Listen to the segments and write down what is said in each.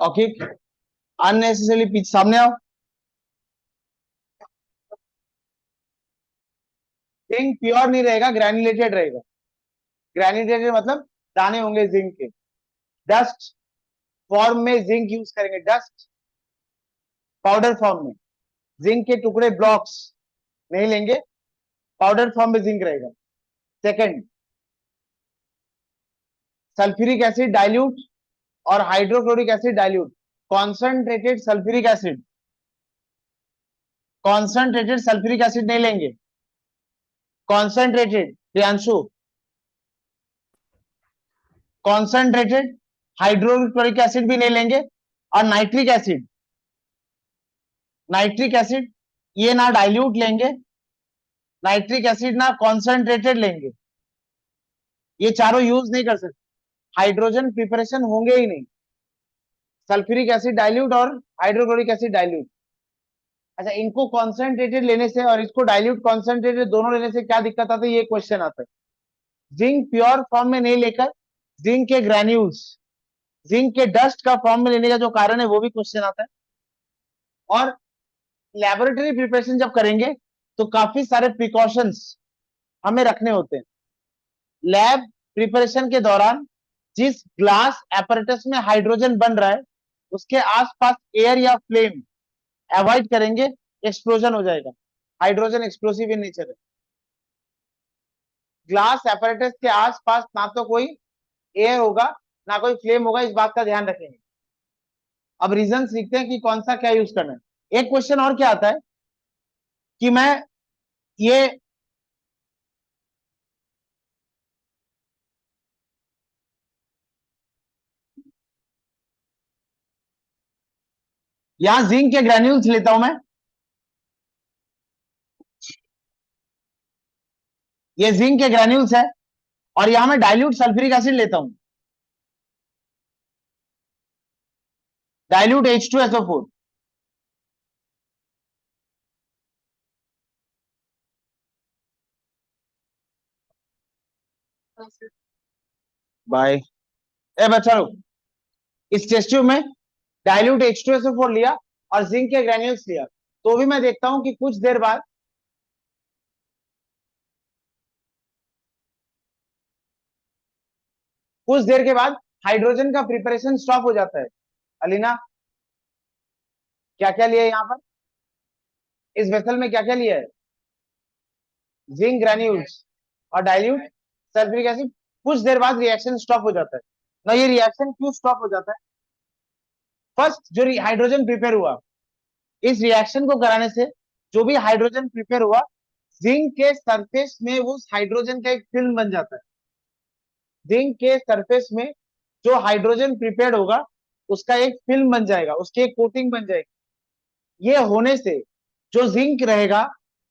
Okay, unnecessarily पीछे सामने आओ। जिंक प्योर नहीं रहेगा, ग्रैन्युलेटेड रहेगा। ग्रैन्युलेटेड मतलब दाने होंगे जिंक के। डस्ट फॉर्म में जिंक यूज करेंगे, डस्ट पाउडर फॉर्म में। जिंक के टुकड़े ब्लॉक्स नहीं लेंगे, पाउडर फॉर्म में जिंक रहेगा। सेकंड, सल्फ्यूरिक एसिड डाइल्यूट और hydrochloric acid dilute. Concentrated sulphuric acid, concentrated sulphuric acid नहीं लेंगे। Concentrated Priyanshu, concentrated hydrochloric acid भी नहीं लेंगे। और नाइट्रिक एसिड, नाइट्रिक एसिड ये ना डाइल्यूट लेंगे, नाइट्रिक एसिड ना कॉन्सेंट्रेटेड लेंगे, ये चारों यूज नहीं कर सकते। हाइड्रोजन प्रिपरेशन होंगे ही नहीं। सल्फ्यूरिक एसिड डाइल्यूट और हाइड्रोक्लोरिक एसिड डाइल्यूट। अच्छा, इनको कॉन्सेंट्रेटेड लेने से और इसको डाइल्यूट कॉन्सेंट्रेटेड दोनों लेने से क्या दिक्कत आता है, ये क्वेश्चन आता है। जिंक प्योर फॉर्म में नहीं लेकर जिंक के ग्रैन्यूल्स, जिंक के डस्ट का फॉर्म में लेने का जो कारण है वो भी क्वेश्चन आता है। और लैबोरेटरी प्रिपरेशन जब करेंगे तो काफी सारे प्रिकॉशंस हमें रखने होते हैं। लैब प्रिपरेशन के दौरान जिस ग्लास एपरेटस में हाइड्रोजन बन रहा है उसके आसपास एयर या फ्लेम अवॉइड करेंगे, एक्सप्लोजन हो जाएगा। हाइड्रोजन एक्सप्लोसिव इन नेचर है। ग्लास एपरेटस के आसपास ना तो कोई एयर होगा ना कोई फ्लेम होगा, इस बात का ध्यान रखेंगे। अब रीजन सीखते हैं कि कौन सा क्या यूज करना है। एक क्वेश्चन और क्या आता है कि मैं ये यहां जिंक के ग्रैन्यूल्स लेता हूं मैं, ये जिंक के ग्रैन्यूल्स है, और यहां मैं डाइल्यूट सल्फ्यूरिक एसिड लेता हूं, डाइल्यूट H2SO4। बाय। ए बच्चा लोग, इस टेस्ट ट्यूब में डाइल्यूट H2SO4 लिया और जिंक के ग्रैन्यूल्स लिया, तो भी मैं देखता हूं कि कुछ देर बाद कुछ देर के बाद हाइड्रोजन का प्रिपरेशन स्टॉप हो जाता है। अलीना, क्या क्या लिया है यहाँ पर, इस वेसल में क्या क्या लिया है? जिंक ग्रैन्यूल्स और डाइल्यूट सल्फ्यूरिक एसिड। कुछ देर बाद रिएक्शन स्टॉप हो जाता है ना। ये रिएक्शन क्यों स्टॉप हो जाता है? फर्स्ट जो हाइड्रोजन प्रिपेयर हुआ, इस रिएक्शन को कराने से जो भी हाइड्रोजन प्रिपेयर हुआ, जिंक के सरफेस में वो हाइड्रोजन का एक फिल्म बन जाता है। जिंक के सरफेस में जो हाइड्रोजन प्रिपेयर्ड होगा उसका एक फिल्म बन जाएगा, उसकी एक कोटिंग बन जाएगी। ये होने से जो जिंक रहेगा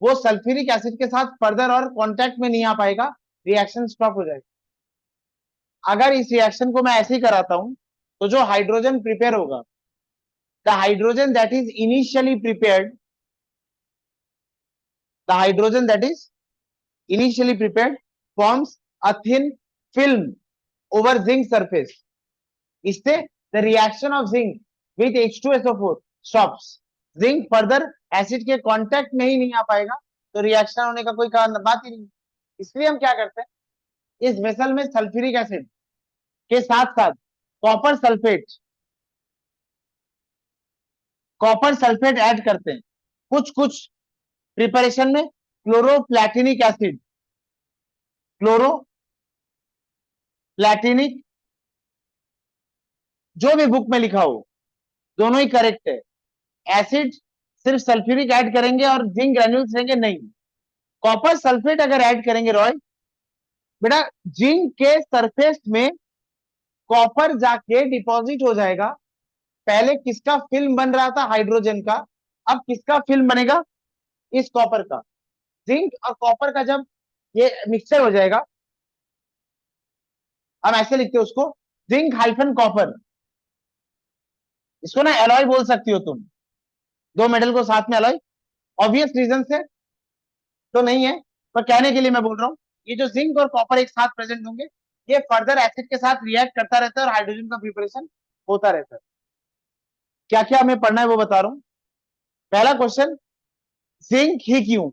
वो सल्फ्यूरिक एसिड के साथ फर्दर और कांटेक्ट में नहीं आ पाएगा, रिएक्शन स्टॉप हो जाएगा। अगर इस रिएक्शन को मैं ऐसे ही कराता हूं तो जो हाइड्रोजन प्रिपेयर होगा, the hydrogen that is initially prepared, the hydrogen that is initially prepared forms a thin film over zinc surface. इससे the reaction of zinc with H2SO4 stops. Zinc further acid के contact में ही नहीं आ पाएगा, तो reaction होने का कोई कारण बात ही नहीं। इसलिए हम क्या करते हैं, इस वेसल में सल्फ्यूरिक एसिड के साथ साथ copper sulphate, copper sulphate add करते हैं। कुछ कुछ प्रिपरेशन में क्लोरोप्लैटिनिक एसिड, क्लोरो प्लैटिनिक, जो भी बुक में लिखा हो दोनों ही करेक्ट है। एसिड सिर्फ सल्फ्यूरिक ऐड करेंगे और जिंक ग्रैन्यूल्स लेंगे नहीं। कॉपर सल्फेट अगर ऐड करेंगे रॉय बेटा, जिंक के सरफेस में कॉपर जाके डिपॉजिट हो जाएगा। पहले किसका फिल्म बन रहा था, हाइड्रोजन का, अब किसका फिल्म बनेगा, इस कॉपर का। जिंक और कॉपर का जब ये मिक्सचर हो जाएगा, हम ऐसे लिखते हैं उसको, जिंक हाइफन कॉपर। इसको ना एलॉय बोल सकती हो तुम, दो मेटल को साथ में एलॉय। ऑब्वियस रीजन से तो नहीं है, पर कहने के लिए मैं बोल रहा हूं, ये जो जिंक और कॉपर एक साथ प्रेजेंट होंगे, ये फर्दर एसिड के साथ रिएक्ट करता रहता है और हाइड्रोजन का प्रिपरेशन होता रहता है। क्या क्या हमें पढ़ना है वो बता रहा हूं। पहला क्वेश्चन, जिंक ही क्यों?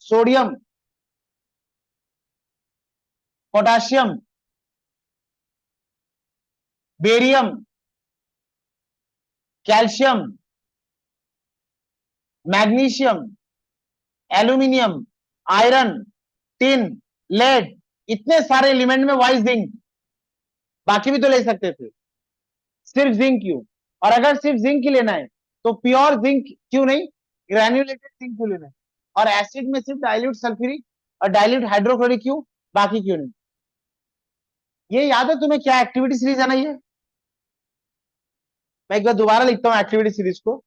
Sodium, potassium, barium, calcium, magnesium, aluminium, iron, tin, lead, इतने सारे एलिमेंट में वाई जिंक? बाकी भी तो ले सकते थे, सिर्फ जिंक क्यों? और अगर सिर्फ जिंक ही लेना है तो प्योर जिंक क्यों नहीं, ग्रैन्युलेटेड जिंक क्यों लेना है? और एसिड में सिर्फ डाइल्यूट सल्फ्यूरिक और डाइल्यूट हाइड्रोक्लोरिक क्यों, बाकी क्यों नहीं? ये याद है तुम्हें क्या एक्टिविटी सीरीज है ना ये? मैं एक बार दोबारा लिखता हूँ एक्टिविटी सीरीज को।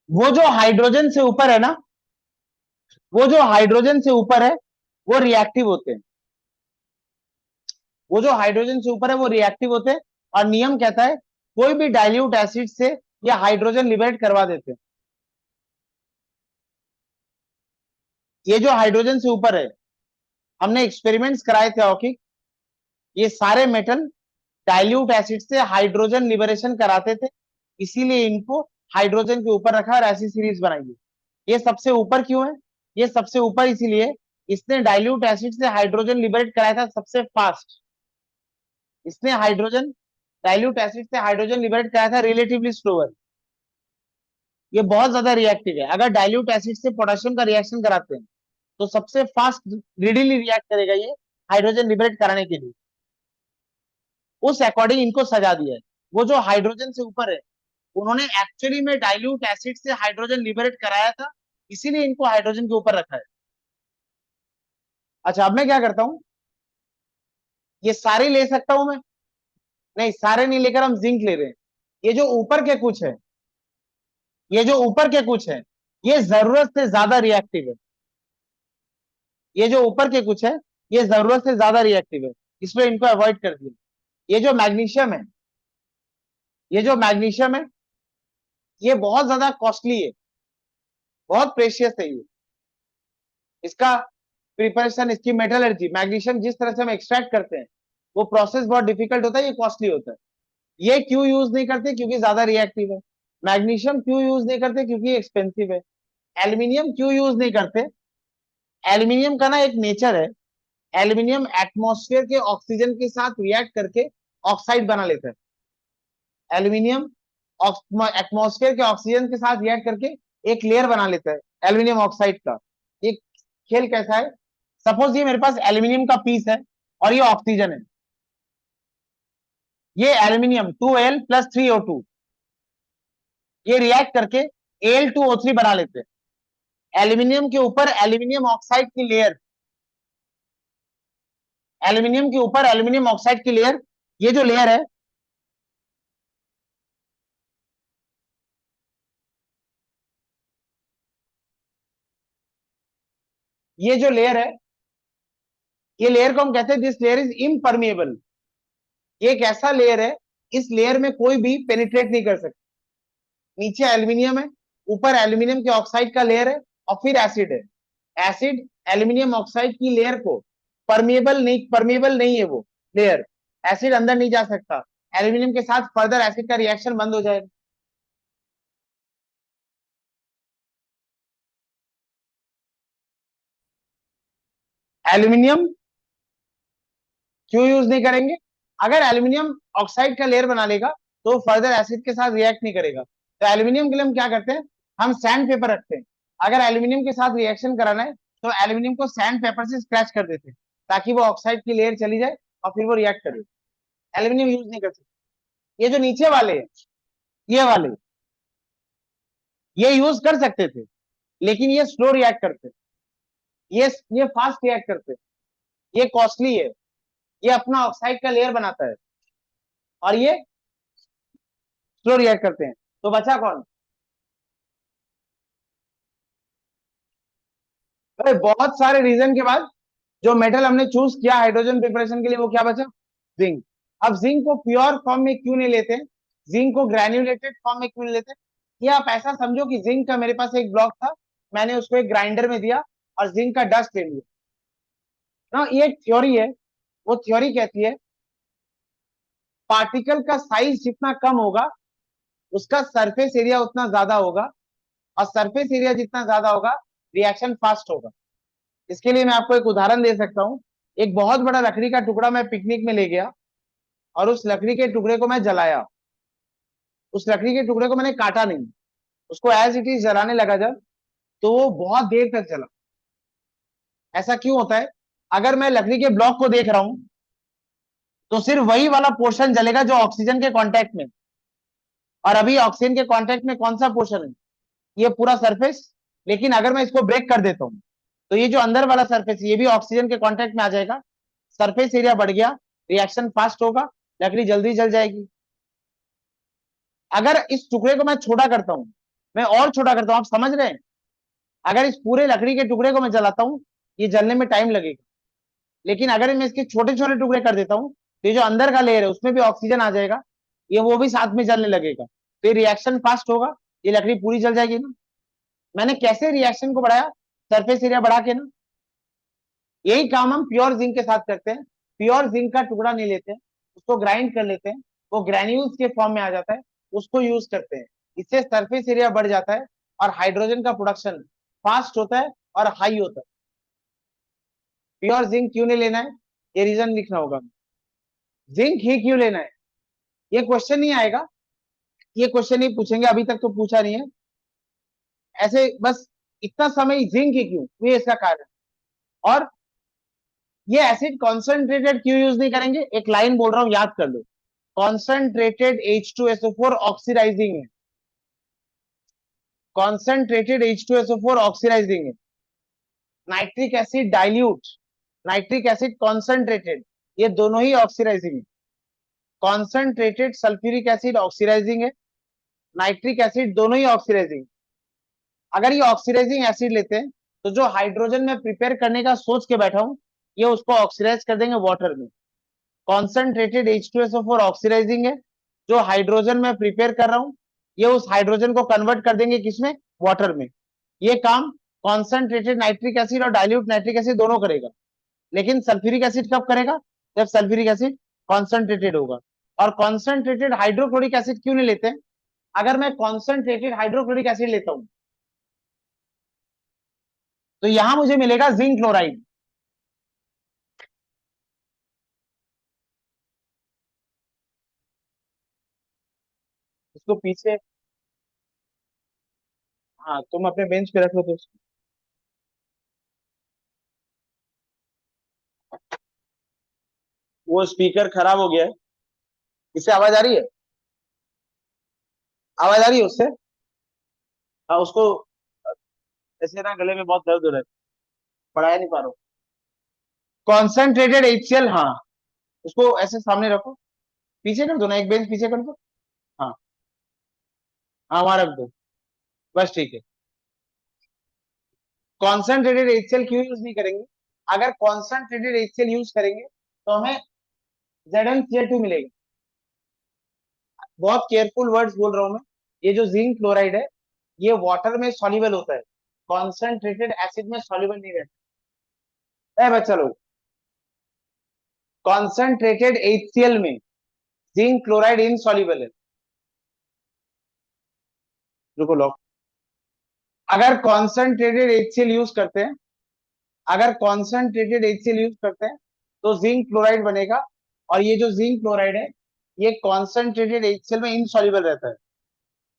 वो जो हाइड्रोजन से ऊपर है ना, वो जो हाइड्रोजन से ऊपर है वो रिएक्टिव होते हैं। वो जो हाइड्रोजन से ऊपर है वो रिएक्टिव होते हैं। और नियम कहता है कोई भी डाइल्यूट एसिड से ये हाइड्रोजन लिबरेट करवा देते हैं। ये जो हाइड्रोजन से ऊपर है, हमने एक्सपेरिमेंट्स कराए थे औखिक, ये सारे मेटल डाइल्यूट एसिड से हाइड्रोजन लिबरेशन कराते थे, इसीलिए इनको हाइड्रोजन के ऊपर रखा और ऐसी सीरीज बनाई है। ये सबसे ऊपर क्यों है? ये सबसे ऊपर इसीलिए इसने डाइल्यूट एसिड से हाइड्रोजन लिबरेट कराया था सबसे फास्ट। इसने हाइड्रोजन, डाइल्यूट एसिड से हाइड्रोजन लिबरेट कराया था रिलेटिवली स्लोअर। ये बहुत ज्यादा रिएक्टिव है। अगर डाइल्यूट एसिड से पोटेशियम का रिएक्शन कराते हैं तो सबसे फास्ट रिडीली रिएक्ट करेगा ये हाइड्रोजन लिबरेट कराने के लिए। उस अकॉर्डिंग इनको सजा दिया है। वो जो हाइड्रोजन से ऊपर है उन्होंने एक्चुअली में डाइल्यूट एसिड से हाइड्रोजन लिबरेट कराया था, इसीलिए इनको हाइड्रोजन के ऊपर रखा है। अच्छा, अब मैं क्या करता हूं, ये सारे ले सकता हूं मैं? नहीं, सारे नहीं लेकर हम जिंक ले रहे हैं। ये जो ऊपर के कुछ है, ये जो ऊपर के कुछ है, ये जरूरत से ज्यादा रिएक्टिव है। ये जो ऊपर के कुछ है, ये जरूरत से ज्यादा रिएक्टिव है, इसलिए इनको अवॉइड कर दिया। ये जो मैग्नीशियम है, ये जो मैग्नीशियम है, ये बहुत ज्यादा कॉस्टली है, बहुत प्रेशियस है ये। इसका प्रिपरेशन, इसकी मेटलर्जी, मैग्नीशियम जिस तरह से हम एक्सट्रैक्ट करते हैं वो प्रोसेस बहुत डिफिकल्ट होता है, ये कॉस्टली होता है। ये क्यों यूज नहीं करते? क्योंकि ज्यादा रिएक्टिव है। मैग्नीशियम क्यों यूज नहीं करते? क्योंकि एक्सपेंसिव है। एल्यूमिनियम क्यों यूज नहीं करते? एल्यूमिनियम का ना एक नेचर है, एल्यूमिनियम एटमॉस्फेयर के ऑक्सीजन के साथ रिएक्ट करके ऑक्साइड बना लेता है। एल्यूमिनियम एटमॉस्फेयर के ऑक्सीजन के साथ रिएक्ट करके एक लेयर बना लेता है एल्यूमिनियम ऑक्साइड का। एक खेल कैसा है, सपोज ये मेरे पास एल्यूमिनियम का पीस है और ये ऑक्सीजन है। ये एल्यूमिनियम 2Al प्लस 3O2 ये रिएक्ट करके Al2O3 बना लेते हैं। एल्यूमिनियम के ऊपर एल्यूमिनियम ऑक्साइड की लेयर, एल्यूमिनियम के ऊपर एल्यूमिनियम ऑक्साइड की लेयर, ये जो लेयर है, ये जो लेयर है, ये लेयर को हम कहते हैं दिस लेयर इज इम्परमिएबल। ये एक ऐसा लेयर है, इस लेयर में कोई भी पेनिट्रेट नहीं कर सकता। नीचे एल्यूमिनियम है, ऊपर एल्यूमिनियम के ऑक्साइड का लेयर है, और फिर एसिड है। एसिड एल्यूमिनियम ऑक्साइड की लेयर को परमेबल नहीं है वो लेयर, एसिड अंदर नहीं जा सकता। एल्यूमिनियम के साथ फर्दर एसिड का रिएक्शन बंद हो जाएगा। एल्यूमिनियम क्यों यूज नहीं करेंगे? अगर एल्यूमिनियम ऑक्साइड का लेयर बना लेगा तो फर्दर एसिड के साथ रिएक्ट नहीं करेगा। तो एल्यूमिनियम के लिए हम क्या करते हैं, हम सैंड पेपर रखते हैं। अगर एल्यूमिनियम के साथ रिएक्शन कराना है तो एल्यूमिनियम को सैंड पेपर से स्क्रैच कर देते हैं, ताकि वो ऑक्साइड की लेयर चली जाए और फिर वो रिएक्ट करे। एल्यूमिनियम यूज नहीं कर सकते। ये जो नीचे वाले हैं, ये वाले, ये यूज कर सकते थे, लेकिन ये स्लो रिएक्ट करते, ये फास्ट रिएक्ट करते। ये कॉस्टली है, ये अपना ऑक्साइड का लेयर बनाता है, और ये स्लो रिएक्ट करते हैं। तो बचा कौन? अरे बहुत सारे रीजन के बाद जो मेटल हमने चूज किया हाइड्रोजन प्रिपरेशन के लिए, वो क्या बचा? जिंक। अब जिंक को प्योर फॉर्म में क्यों नहीं लेते? जिंक को ग्रैन्युलेटेड फॉर्म में क्यों नहीं लेते? ये आप ऐसा समझो कि जिंक का मेरे पास एक ब्लॉक था, मैंने उसको एक ग्राइंडर में दिया और जिंक का डस्ट ले लिया ना। ये एक थ्योरी है, वो थ्योरी कहती है पार्टिकल का साइज जितना कम होगा, उसका सरफेस एरिया उतना ज्यादा होगा, और सरफेस एरिया जितना ज्यादा होगा, रिएक्शन फास्ट होगा। इसके लिए मैं आपको एक उदाहरण दे सकता हूँ। एक बहुत बड़ा लकड़ी का टुकड़ा मैं पिकनिक में ले गया, और उस लकड़ी के टुकड़े को मैं जलाया। उस लकड़ी के टुकड़े को मैंने काटा नहीं, उसको एज इट इज जलाने लगा जब, तो वो बहुत देर तक जला। ऐसा क्यों होता है? अगर मैं लकड़ी के ब्लॉक को देख रहा हूं, तो सिर्फ वही वाला पोर्शन जलेगा जो ऑक्सीजन के कांटेक्ट में, और अभी ऑक्सीजन के कांटेक्ट में कौन सा पोर्शन है? ये पूरा सरफेस। लेकिन अगर मैं इसको ब्रेक कर देता हूं, तो ये जो अंदर वाला सरफेस, ये भी ऑक्सीजन के कांटेक्ट में आ जाएगा, सरफेस एरिया बढ़ गया, रिएक्शन फास्ट होगा, लकड़ी जल्दी जल जाएगी। अगर इस टुकड़े को मैं छोटा करता हूं, मैं और छोटा करता हूं, आप समझ रहे हैं? अगर इस पूरे लकड़ी के टुकड़े को मैं जलाता हूं, ये जलने में टाइम लगेगा। लेकिन अगर मैं इसके छोटे छोटे टुकड़े कर देता हूं, तो ये जो अंदर का लेयर है उसमें भी ऑक्सीजन आ जाएगा, ये वो भी साथ में जलने लगेगा, तो ये रिएक्शन फास्ट होगा, ये लकड़ी पूरी जल जाएगी ना। मैंने कैसे रिएक्शन को बढ़ाया? सरफेस एरिया बढ़ा के ना। यही काम हम प्योर जिंक के साथ करते हैं। प्योर जिंक का टुकड़ा नहीं लेते हैं, उसको ग्राइंड कर लेते हैं, वो ग्रेन्यूल्स के फॉर्म में आ जाता है, उसको यूज करते हैं। इससे सरफेस एरिया बढ़ जाता है, और हाइड्रोजन का प्रोडक्शन फास्ट होता है और हाई होता है। प्योर जिंक क्यों नहीं लेना है, ये रीजन लिखना होगा। जिंक ही क्यों लेना है, ये क्वेश्चन नहीं आएगा, ये क्वेश्चन नहीं पूछेंगे, अभी तक तो पूछा नहीं है। ऐसे बस इतना समय जिंक ही क्यों, ये इसका कारण। और ये एसिड कॉन्सेंट्रेटेड क्यों यूज नहीं करेंगे? एक लाइन बोल रहा हूं, याद कर लो। कॉन्सेंट्रेटेड H2SO4 ऑक्सीडाइजिंग है, कॉन्सेंट्रेटेड H2SO4 ऑक्सीडाइजिंग है। Nitric acid dilute, nitric acid concentrated, ये दोनों ही ऑक्सीडाइजिंग है। कॉन्सेंट्रेटेड सल्फ्यूरिक एसिड ऑक्सीडाइजिंग है, नाइट्रिक एसिड दोनों ही ऑक्सीडाइजिंग। अगर ये ऑक्सीडाइजिंग एसिड लेते हैं, तो जो हाइड्रोजन में प्रिपेयर करने का सोच के बैठा हूं, ये उसको ऑक्सीडाइज कर देंगे वाटर में। कॉन्सेंट्रेटेड H2SO4 ऑक्सीडाइजिंग है, जो हाइड्रोजन में प्रिपेयर कर रहा हूं, ये उस हाइड्रोजन को कन्वर्ट कर देंगे किसमें? वाटर में। ये काम कॉन्सेंट्रेटेड नाइट्रिक एसिड और डाइल्यूट नाइट्रिक एसिड दोनों करेगा। लेकिन सल्फ्यूरिक एसिड कब करेगा? जब सल्फ्यूरिक एसिड कॉन्सेंट्रेटेड होगा। और कॉन्सेंट्रेटेड हाइड्रोक्लोरिक एसिड क्यों नहीं लेते हैं? अगर मैं कॉन्सेंट्रेटेड हाइड्रोक्लोरिक एसिड लेता हूं, तो यहां मुझे मिलेगा जिंक क्लोराइड। इसको पीछे, हाँ तुम अपने बेंच पे रख लो तो। वो स्पीकर खराब हो गया है, इससे आवाज आ रही है? आवाज आ रही है उससे? हाँ उसको, ऐसे ना गले में बहुत दर्द हो रहा है, पढ़ाया नहीं पा रहा हूँ। कॉन्सेंट्रेटेड HCl, हाँ। उसको ऐसे सामने रखो, पीछे कर दो ना, एक बेंच पीछे कर दो। हाँ, हाँ वहां रख दो, बस ठीक है। कॉन्सेंट्रेटेड HCl क्यों यूज नहीं करेंगे? अगर कॉन्सेंट्रेटेड HCl यूज करेंगे, तो हमें ZnCl2 मिलेगा। बहुत केयरफुल वर्ड्स बोल रहा हूं मैं। ये जो जिंक क्लोराइड है, ये वाटर में सॉल्युबल होता है, कॉन्सेंट्रेटेड एसिड में सॉल्युबल नहीं रहता है बच्चा लोग। कॉन्सेंट्रेटेड HCl में जिंक क्लोराइड इनसॉल्युबल है। रुको लो। अगर कॉन्सेंट्रेटेड HCl यूज करते हैं, अगर कॉन्सेंट्रेटेड HCl यूज करते हैं, तो जिंक क्लोराइड बनेगा। और ये जो जिंक क्लोराइड है, ये कॉन्सेंट्रेटेड HCl में इनसॉल्युबल रहता है।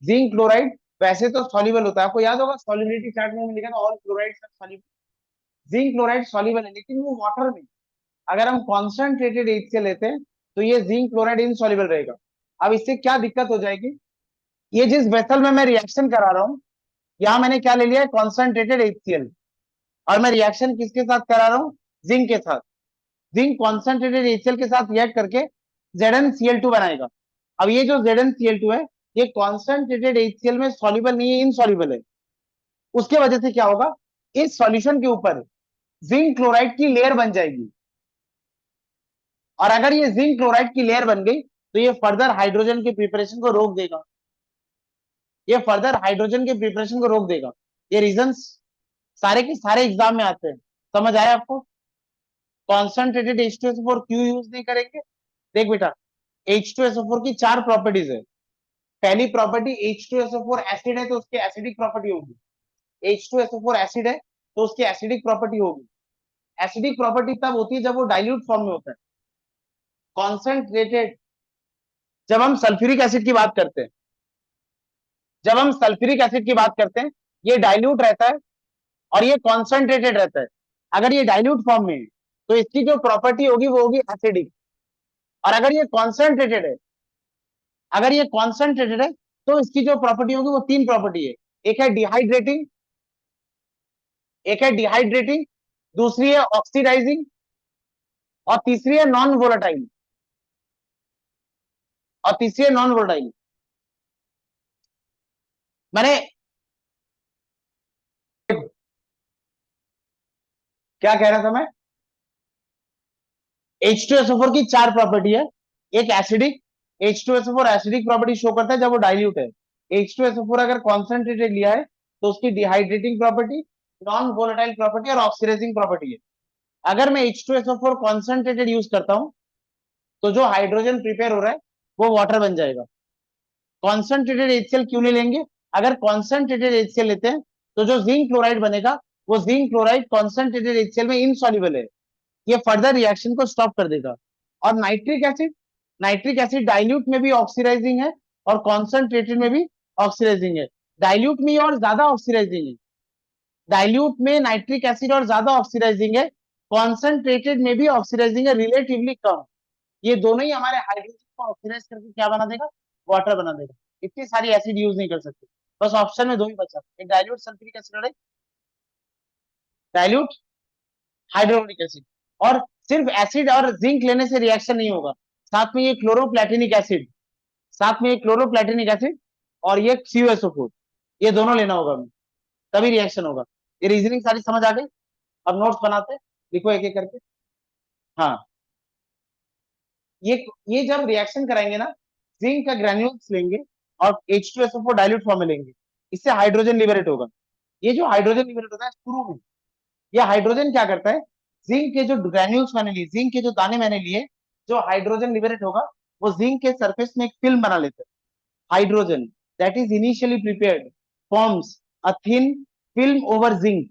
जिंक क्लोराइड वैसे तो सॉल्युबल होता है, आपको याद होगा सॉल्युबिलिटी चार्ट में लिखा था all chloride soluble. Zinc chloride soluble है, लेकिन वो वाटर में। अगर हम कॉन्सेंट्रेटेड HCl लेते हैं, तो ये जिंक क्लोराइड इनसॉल्युबल रहेगा। अब इससे क्या दिक्कत हो जाएगी? ये जिस वेसल में मैं रिएक्शन करा रहा हूं, यहां मैंने क्या ले लिया है? Concentrated HCl। और मैं रिएक्शन किसके साथ करा रहा हूं? जिंक के साथ। जिंक कॉन्सेंट्रेटेड HCl के साथ रिएक्ट करके ZnCl2 बनाएगा। अब ये जो ZnCl2 है, ये कॉन्सेंट्रेटेड HCl में सॉल्युबल नहीं है, इनसॉल्युबल है। उसके वजह से क्या होगा, इस सॉल्यूशन के ऊपर जिंक क्लोराइड की लेयर बन जाएगी। और अगर ये जिंक क्लोराइड की लेयर बन गई तो ये फर्दर हाइड्रोजन के प्रिपरेशन को रोक देगा। ये फर्दर हाइड्रोजन के प्रिपरेशन को रोक देगा। ये रीजंस सारे के सारे एग्जाम में आते हैं। समझ आया आपको? कॉन्सेंट्रेटेड H2SO4 क्यों यूज नहीं करेंगे? देख बेटा, H2SO4 की 4 प्रॉपर्टीज है। पहली प्रॉपर्टी, H2SO4 एसिड है तो उसकी एसिडिक प्रॉपर्टी होगी। H2SO4 एसिड है तो उसकी एसिडिक प्रॉपर्टी होगी। एसिडिक प्रॉपर्टी तब होती है जब वो डाइल्यूट फॉर्म में होता है। कॉन्सेंट्रेटेड, जब हम सल्फ्यूरिक एसिड की बात करते हैं, जब हम सल्फ्यूरिक एसिड की बात करते हैं, ये डाइल्यूट रहता है और ये कॉन्सेंट्रेटेड रहता है। अगर ये डाइल्यूट फॉर्म में है तो इसकी जो प्रॉपर्टी होगी वो होगी एसिडिक। और अगर ये कॉन्सेंट्रेटेड है, अगर ये कॉन्सेंट्रेटेड है तो इसकी जो प्रॉपर्टी होगी वो 3 प्रॉपर्टी है। एक है डिहाइड्रेटिंग, एक है डिहाइड्रेटिंग, दूसरी है ऑक्सीडाइजिंग, और तीसरी है नॉन वोलेटाइल। और तीसरी है नॉन वोलेटाइल। मैंने क्या कह रहा था मैं, H2SO4 की 4 प्रॉपर्टी है। एक acidic, H2SO4 acidic property show करता है जब वो डाइल्यूट है। H2SO4 अगर कॉन्सेंट्रेटेड लिया है तो उसकी dehydrating property, non volatile property और ऑक्सीडाइजिंग प्रॉपर्टी है। अगर मैं H2SO4 कॉन्सेंट्रेटेड यूज करता हूं तो जो हाइड्रोजन प्रिपेयर हो रहा है वो वाटर बन जाएगा। कॉन्सेंट्रेटेड HCl क्यों नहीं लेंगे? अगर कॉन्सेंट्रेटेड HCl लेते हैं तो जो जिंक क्लोराइड बनेगा वो जिंक क्लोराइड कॉन्सेंट्रेटेड HCl में इनसॉल्युबल है। ये फर्दर रिएक्शन को स्टॉप कर देगा। और nitric acid, nitric acid dilute में भी ऑक्सीडाइजिंग है और कॉन्सेंट्रेटेड में भी ऑक्सीडाइजिंग है। डाइल्यूट में और ज्यादा ऑक्सीडाइजिंग है, डाइल्यूट में नाइट्रिक एसिड और ज्यादा ऑक्सीडाइजिंग है, कॉन्सेंट्रेटेड में भी ऑक्सीडाइजिंग है, रिलेटिवली कम। ये दोनों ही हमारे हाइड्रोजन को ऑक्सीडाइज करके क्या बना देगा, वाटर बना देगा। इतनी सारी एसिड यूज नहीं कर सकते। बस ऑप्शन में दो ही बचा, एक डाइल्यूट सल्फ्यूरिक एसिड और एक डाइल्यूट हाइड्रोक्लोरिक एसिड। और सिर्फ एसिड और जिंक लेने से रिएक्शन नहीं होगा, साथ में ये क्लोरोप्लेटिनिक एसिड, साथ में ये क्लोरोप्लेटिनिक एसिड और ये CuSO4, ये दोनों लेना होगा हमें, तभी रिएक्शन होगा। ये रीजनिंग सारी समझ आ गई? अब नोट्स बनाते हैं, लिखो एक एक करके। हाँ, ये ये जब रिएक्शन कराएंगे ना, जिंक का ग्रेन्यूल्स लेंगे और H2SO4 डाइल्यूट फॉर्म में लेंगे, इससे हाइड्रोजन लिबरेट होगा। ये जो हाइड्रोजन लिबरेट होता है शुरू में, ये हाइड्रोजन क्या करता है, जिंक के जो ग्रेन्यूल्स मैंने लिए, जिंक के जो दाने मैंने लिए, जो हाइड्रोजन लिबरेट होगा वो जिंक के सरफेस में एक फिल्म बना लेते हैं। Hydrogen that is initially prepared forms a thin film over zinc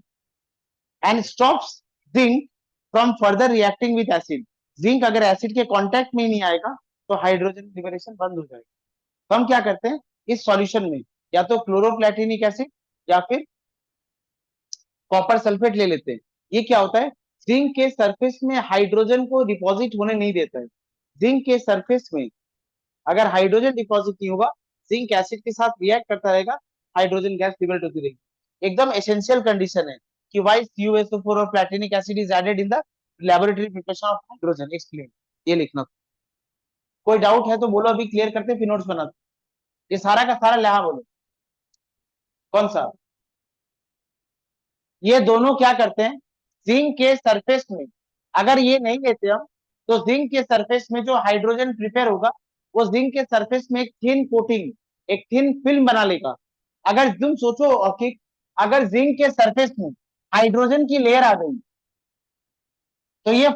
and stops zinc from further reacting with acid. Zinc अगर एसिड के कांटेक्ट में ही नहीं आएगा तो हाइड्रोजन लिबरेशन बंद हो जाएगा। तो हम क्या करते हैं इस सॉल्यूशन में, या तो क्लोरोप्लेटिनिक एसिड या फिर कॉपर सल्फेट ले लेते हैं। ये क्या होता है, जिंक के सरफेस में हाइड्रोजन को डिपॉजिट होने नहीं देता है। जिंक के सरफेस में अगर हाइड्रोजन डिपॉजिट नहीं होगा, जिंक एसिड के साथ रिएक्ट करता रहेगा, हाइड्रोजन गैस लिबरेट होती रहेगी। एकदम एसेंशियल कंडीशन है कि व्हाई CuSO4 और platinic acid is added in the laboratory preparation of hydrogen. Explain, ये लिखना। कोई डाउट है तो बोलो, अभी क्लियर करते फिर नोट्स बनाते। ये सारा का सारा लहा बोलो, कौन सा? ये दोनों क्या करते हैं, जिंक के सरफेस में, अगर ये नहीं लेते हम तो जिंक के सरफेस में जो हाइड्रोजन प्रिपेयर होगा वो जिंक के सरफेस में एक थिन कोटिंग, एक थिन फिल्म बना लेगा। अगर तुम सोचो कि अगर जिंक के सरफेस में हाइड्रोजन की लेयर आ गई तो ये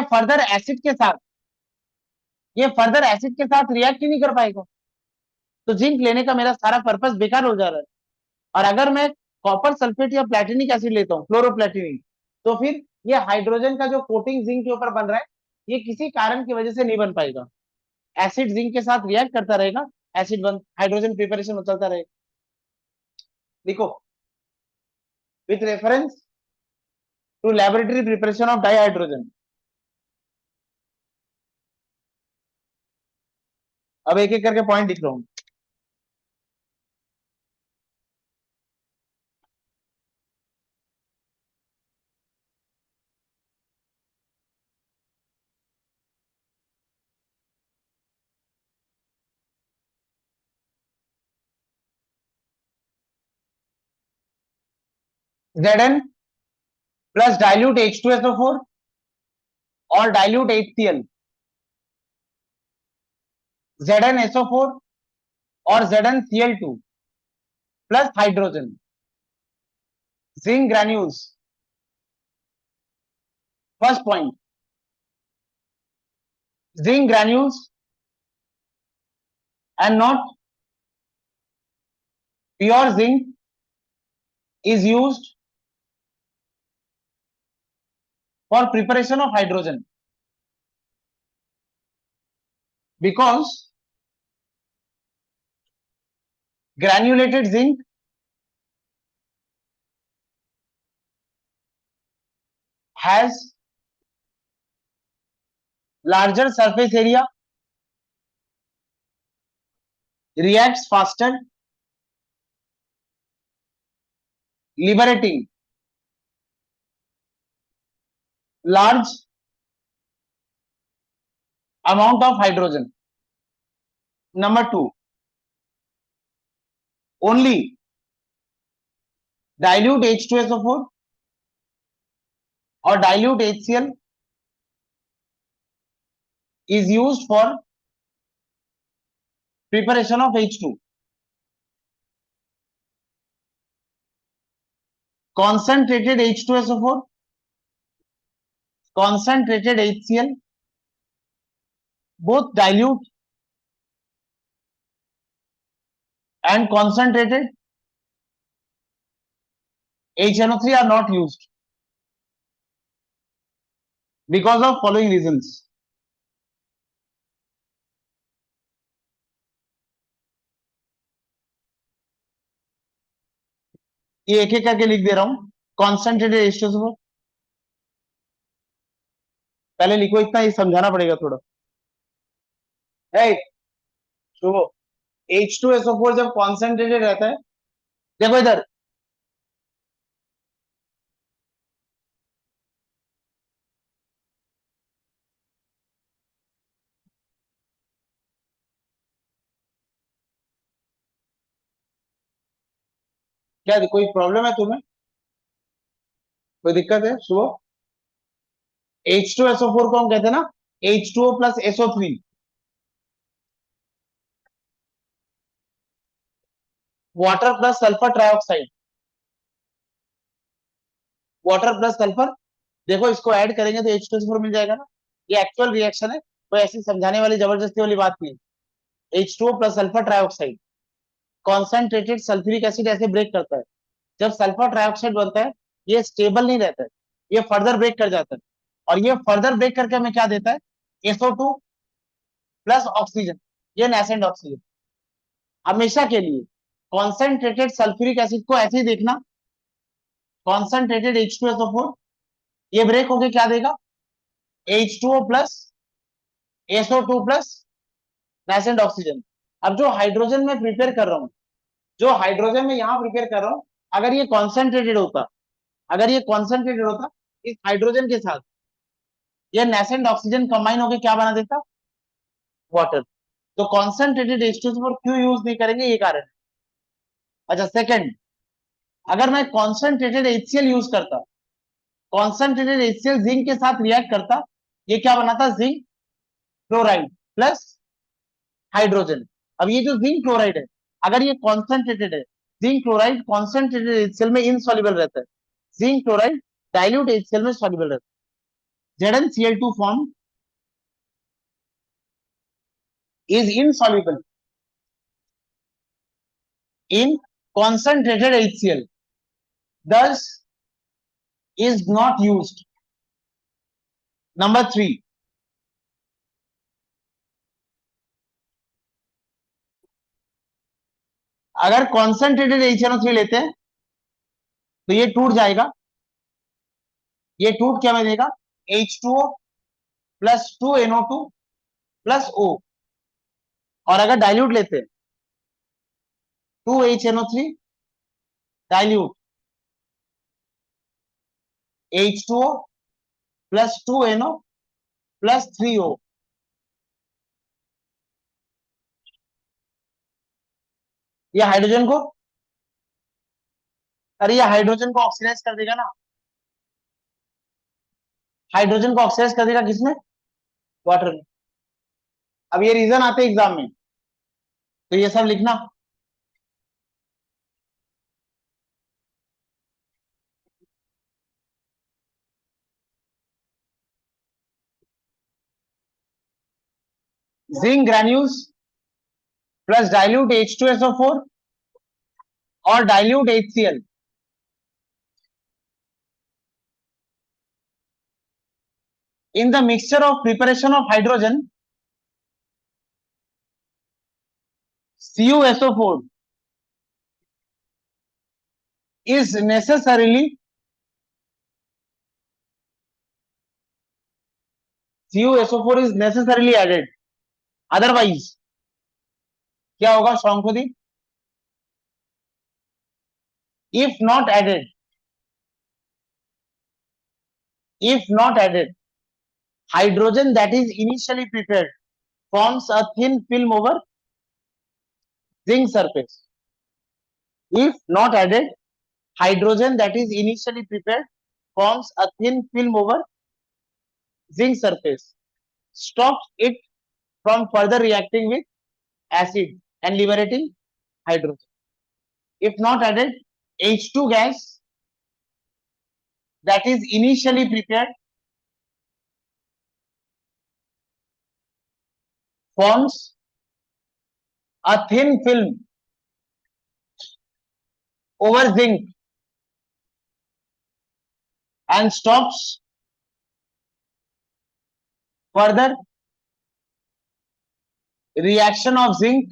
फर्दर एसिड के साथ, ये फर्दर एसिड के साथ रिएक्ट ही नहीं कर पाएगा। तो जिंक लेने का मेरा सारा पर्पस बेकार हो जा रहा है। और अगर मैं कॉपर सल्फेट या प्लेटिनिक एसिड लेता हूँ, क्लोरोप्लेटिनिक, तो फिर ये हाइड्रोजन का जो कोटिंग जिंक के ऊपर बन रहा है ये किसी कारण की वजह से नहीं बन पाएगा। एसिड जिंक के साथ रिएक्ट करता रहेगा, एसिड बन हाइड्रोजन प्रिपरेशन चलता रहेगा। देखो, with reference to laboratory preparation of dihydrogen. अब एक एक करके पॉइंट लिख रहा हूँ। Zn प्लस डाइल्यूट H2SO4 और डाइल्यूट HCl, ZnSO4 और ZnCl2 plus hydrogen, zinc granules. First point, zinc granules and not pure zinc is used for preparation of hydrogen because granulated zinc has larger surface area, reacts faster, liberating large amount of hydrogen. Number two, only dilute H2SO4 or dilute HCl is used for preparation of H2. Concentrated H2SO4, concentrated HCl, both dilute and concentrated HNO3 are not used because of following reasons. ये एक एक करके लिख दे रहा हूं। Concentrated H2SO4 पहले लिखो, इतना ही समझाना पड़ेगा थोड़ा। शुभ, H2SO4 जब कॉन्सेंट्रेटेड रहता है, देखो इधर, क्या कोई प्रॉब्लम है तुम्हें, कोई दिक्कत है शुभ? H2SO4 को हम कहते हैं ना H2O plus SO3, water plus sulphur trioxide, water plus sulphur. देखो इसको ऐड करेंगे तो H2SO4 मिल जाएगा ना। ये एक्चुअल रिएक्शन है, कोई ऐसी समझाने वाली जबरदस्ती वाली बात नहीं। H2O plus sulphur trioxide concentrated sulphuric acid ऐसे ब्रेक करता है। जब सल्फर ट्राइऑक्साइड बनता है, ये स्टेबल नहीं रहता है, ये फर्दर ब्रेक कर जाता है, और ये फर्दर ब्रेक करके हमें क्या देता है, SO2 प्लस ऑक्सीजन, ये नेसेंट ऑक्सीजन। हमेशा के लिए कॉन्सेंट्रेटेड सल्फ्यूरिक एसिड को ऐसे ही देखना, कॉन्सेंट्रेटेड H2SO4, ये ब्रेक होके क्या देगा, H2O plus SO2 plus nascent oxygen. अब जो हाइड्रोजन में प्रिपेयर कर रहा हूं, जो हाइड्रोजन में यहां प्रिपेयर कर रहा हूं, अगर ये कॉन्सेंट्रेटेड होता, अगर ये कॉन्सेंट्रेटेड होता इस हाइड्रोजन के साथ, ये नेसेंट ऑक्सीजन कंबाइन होकर क्या बना देता, वाटर। तो कॉन्सेंट्रेटेड H2SO4 क्यों यूज नहीं करेंगे, ये कारण है। अच्छा सेकंड, अगर मैं कॉन्सेंट्रेटेड HCl यूज करता, कॉन्सेंट्रेटेड HCl जिंक के साथ रिएक्ट करता, ये क्या बनाता, जिंक क्लोराइड प्लस हाइड्रोजन। अब ये जो जिंक क्लोराइड है, अगर ये कॉन्सेंट्रेटेड है, जिंक क्लोराइड कॉन्सेंट्रेटेड HCl में इनसॉल्युबल रहता है, जिंक क्लोराइड डाइल्यूट HCl में सॉल्युबल रहता है। ZnCl2 form is insoluble in concentrated HCl, thus is not used. Number 3, अगर कॉन्सेंट्रेटेड HNO3 लेते हैं तो ये टूट जाएगा, ये टूट क्या में देगा, H2O plus 2NO2 plus O, और अगर डाइल्यूट लेते हैं 2HNO3 dilute H2O plus 2NO plus 3O, ये हाइड्रोजन को अरे ये हाइड्रोजन को ऑक्सीडाइज कर देगा ना, हाइड्रोजन को ऑक्सीडाइज कर देगा किसमें, वाटर में। अब ये रीजन आते एग्जाम में, तो ये सब लिखना। Zinc granules plus dilute H2SO4 और dilute HCl in the mixture of preparation of hydrogen CuSO4 is necessarily CuSO4 is necessarily added, otherwise क्या होगा स्ट्रॉन्ग को दी, if not added, if not added hydrogen that is initially prepared forms a thin film over zinc surface. If not added hydrogen that is initially prepared forms a thin film over zinc surface, stops it from further reacting with acid and liberating hydrogen. If not added, H2 gas that is initially prepared forms a thin film over zinc and stops further reaction of zinc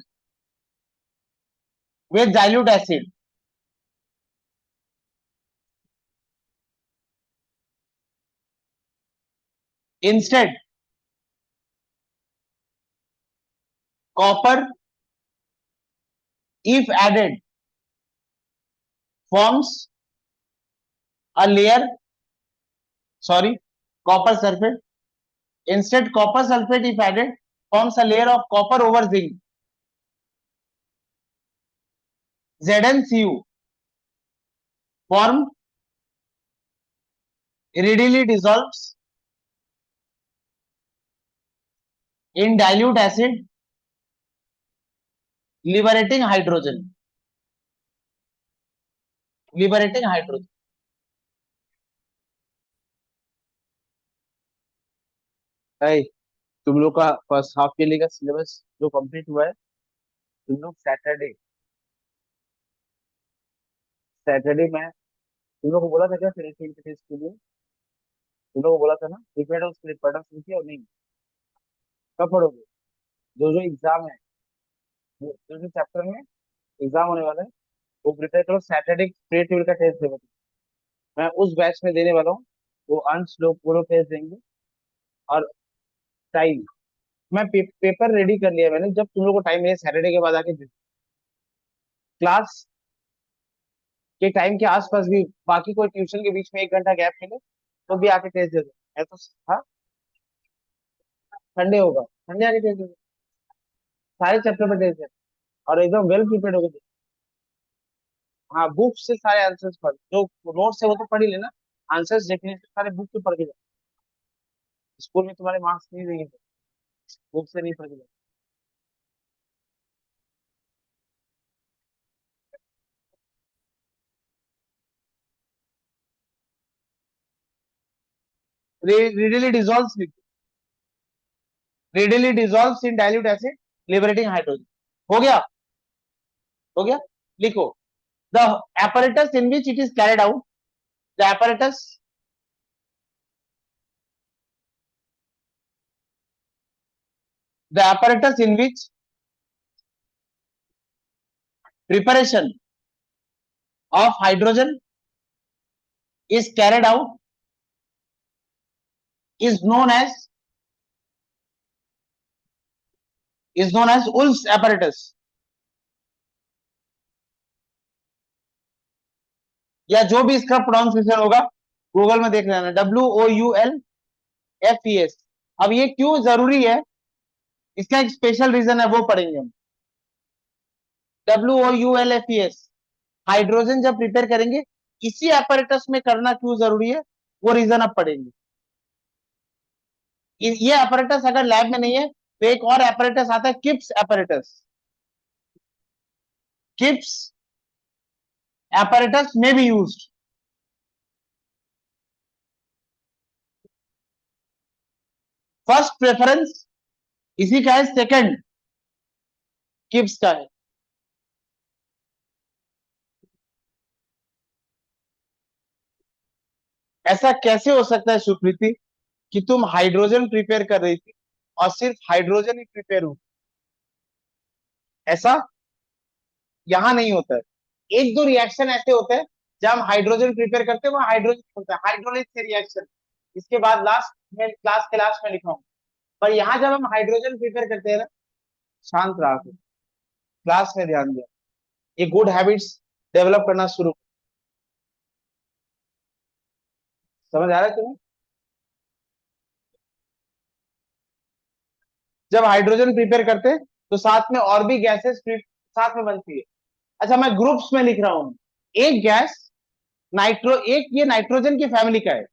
with dilute acid. Instead, copper, if added, forms a layer, copper sulfate. Instead, copper sulfate, if added, forms a layer of copper over zinc. ZnCu form readily dissolves in dilute acid, liberating hydrogen. Liberating hydrogen. Hey, तुम लोग का first half के लिए का syllabus जो complete हुआ है, तुम लोग सैटरडे सैटरडे में तुम लोग को बोला था क्या फिर के टेस्ट के लिए, तुम लोग को बोला था ना प्रिपेयर हो उसके लिए पढ़ना शुरू किया और नहीं, कब पढ़ोगे, जो जो एग्जाम है, जो जो चैप्टर में एग्जाम होने वाला है वो प्रिपेयर करो, सैटरडे क्रिएटिव का टेस्ट देगा, मैं उस बैच में देने वाला हूँ, वो अंश लोग पूरा टेस्ट देंगे। और टाइम मैं पेपर रेडी कर लिया मैंने, जब तुम लोग को टाइम मिले सैटरडे के बाद आके क्लास के टाइम के आसपास भी बाकी कोई ट्यूशन के बीच में 1 घंटा गैप मिले तो भी आके टेस्ट दे दो, है तो। हाँ, संडे होगा, संडे आके टेस्ट दे दो, सारे चैप्टर पे टेस्ट दे और एकदम वेल प्रिपेयर होकर दे। हाँ, बुक से सारे आंसर्स पढ़, जो नोट्स है वो तो पढ़ ही लेना, आंसर्स डेफिनेटली सारे बुक से पढ़ के जाओ, स्कूल में तुम्हारे मार्क्स नहीं देंगे, बुक से नहीं पढ़ के जाओ। readily dissolves readily dissolves in dilute acid, liberating hydrogen। हो गया, हो गया, लिखो। the apparatus in which it is carried out, the apparatus the apparatus in which preparation of hydrogen is carried out is known as Wolff's apparatus, या जो भी इसका pronunciation होगा गूगल में देख लेना, WOULFES। अब ये क्यों जरूरी है, इसका एक स्पेशल रीजन है, वो पढ़ेंगे हम। WOULFES, हाइड्रोजन जब प्रिपेयर करेंगे इसी एपरेटस में करना क्यों जरूरी है, वो रीजन अब पढ़ेंगे। ये एपरेटस अगर लैब में नहीं है तो एक और एपरेटस आता है, किप्स एपरेटस। किप्स एपरेटस में भी यूज्ड। फर्स्ट प्रेफरेंस इसी का है, सेकंड किप्स का है। ऐसा कैसे हो सकता है सुप्रीति कि तुम हाइड्रोजन प्रिपेयर कर रही थी और सिर्फ हाइड्रोजन ही प्रिपेयर हुई? ऐसा यहां नहीं होता है। एक दो रिएक्शन ऐसे होते हैं जब हम हाइड्रोजन प्रिपेयर करते हैं, वहां हाइड्रोजन होता है, हाइड्रोलिस से रिएक्शन। इसके बाद लास्ट में, क्लास के लास्ट में लिखा हूं। पर यहाँ जब हम हाइड्रोजन प्रिपेयर करते हैं ना, शांत रहा करो, क्लास में ध्यान दिया, ये गुड हैबिट्स डेवलप करना शुरू। समझ आ रहा है तुम्हें? जब हाइड्रोजन प्रिपेयर करते हैं तो साथ में और भी गैसेस साथ में बनती है। अच्छा, मैं ग्रुप्स में लिख रहा हूँ। एक गैस एक ये नाइट्रोजन की फैमिली का है।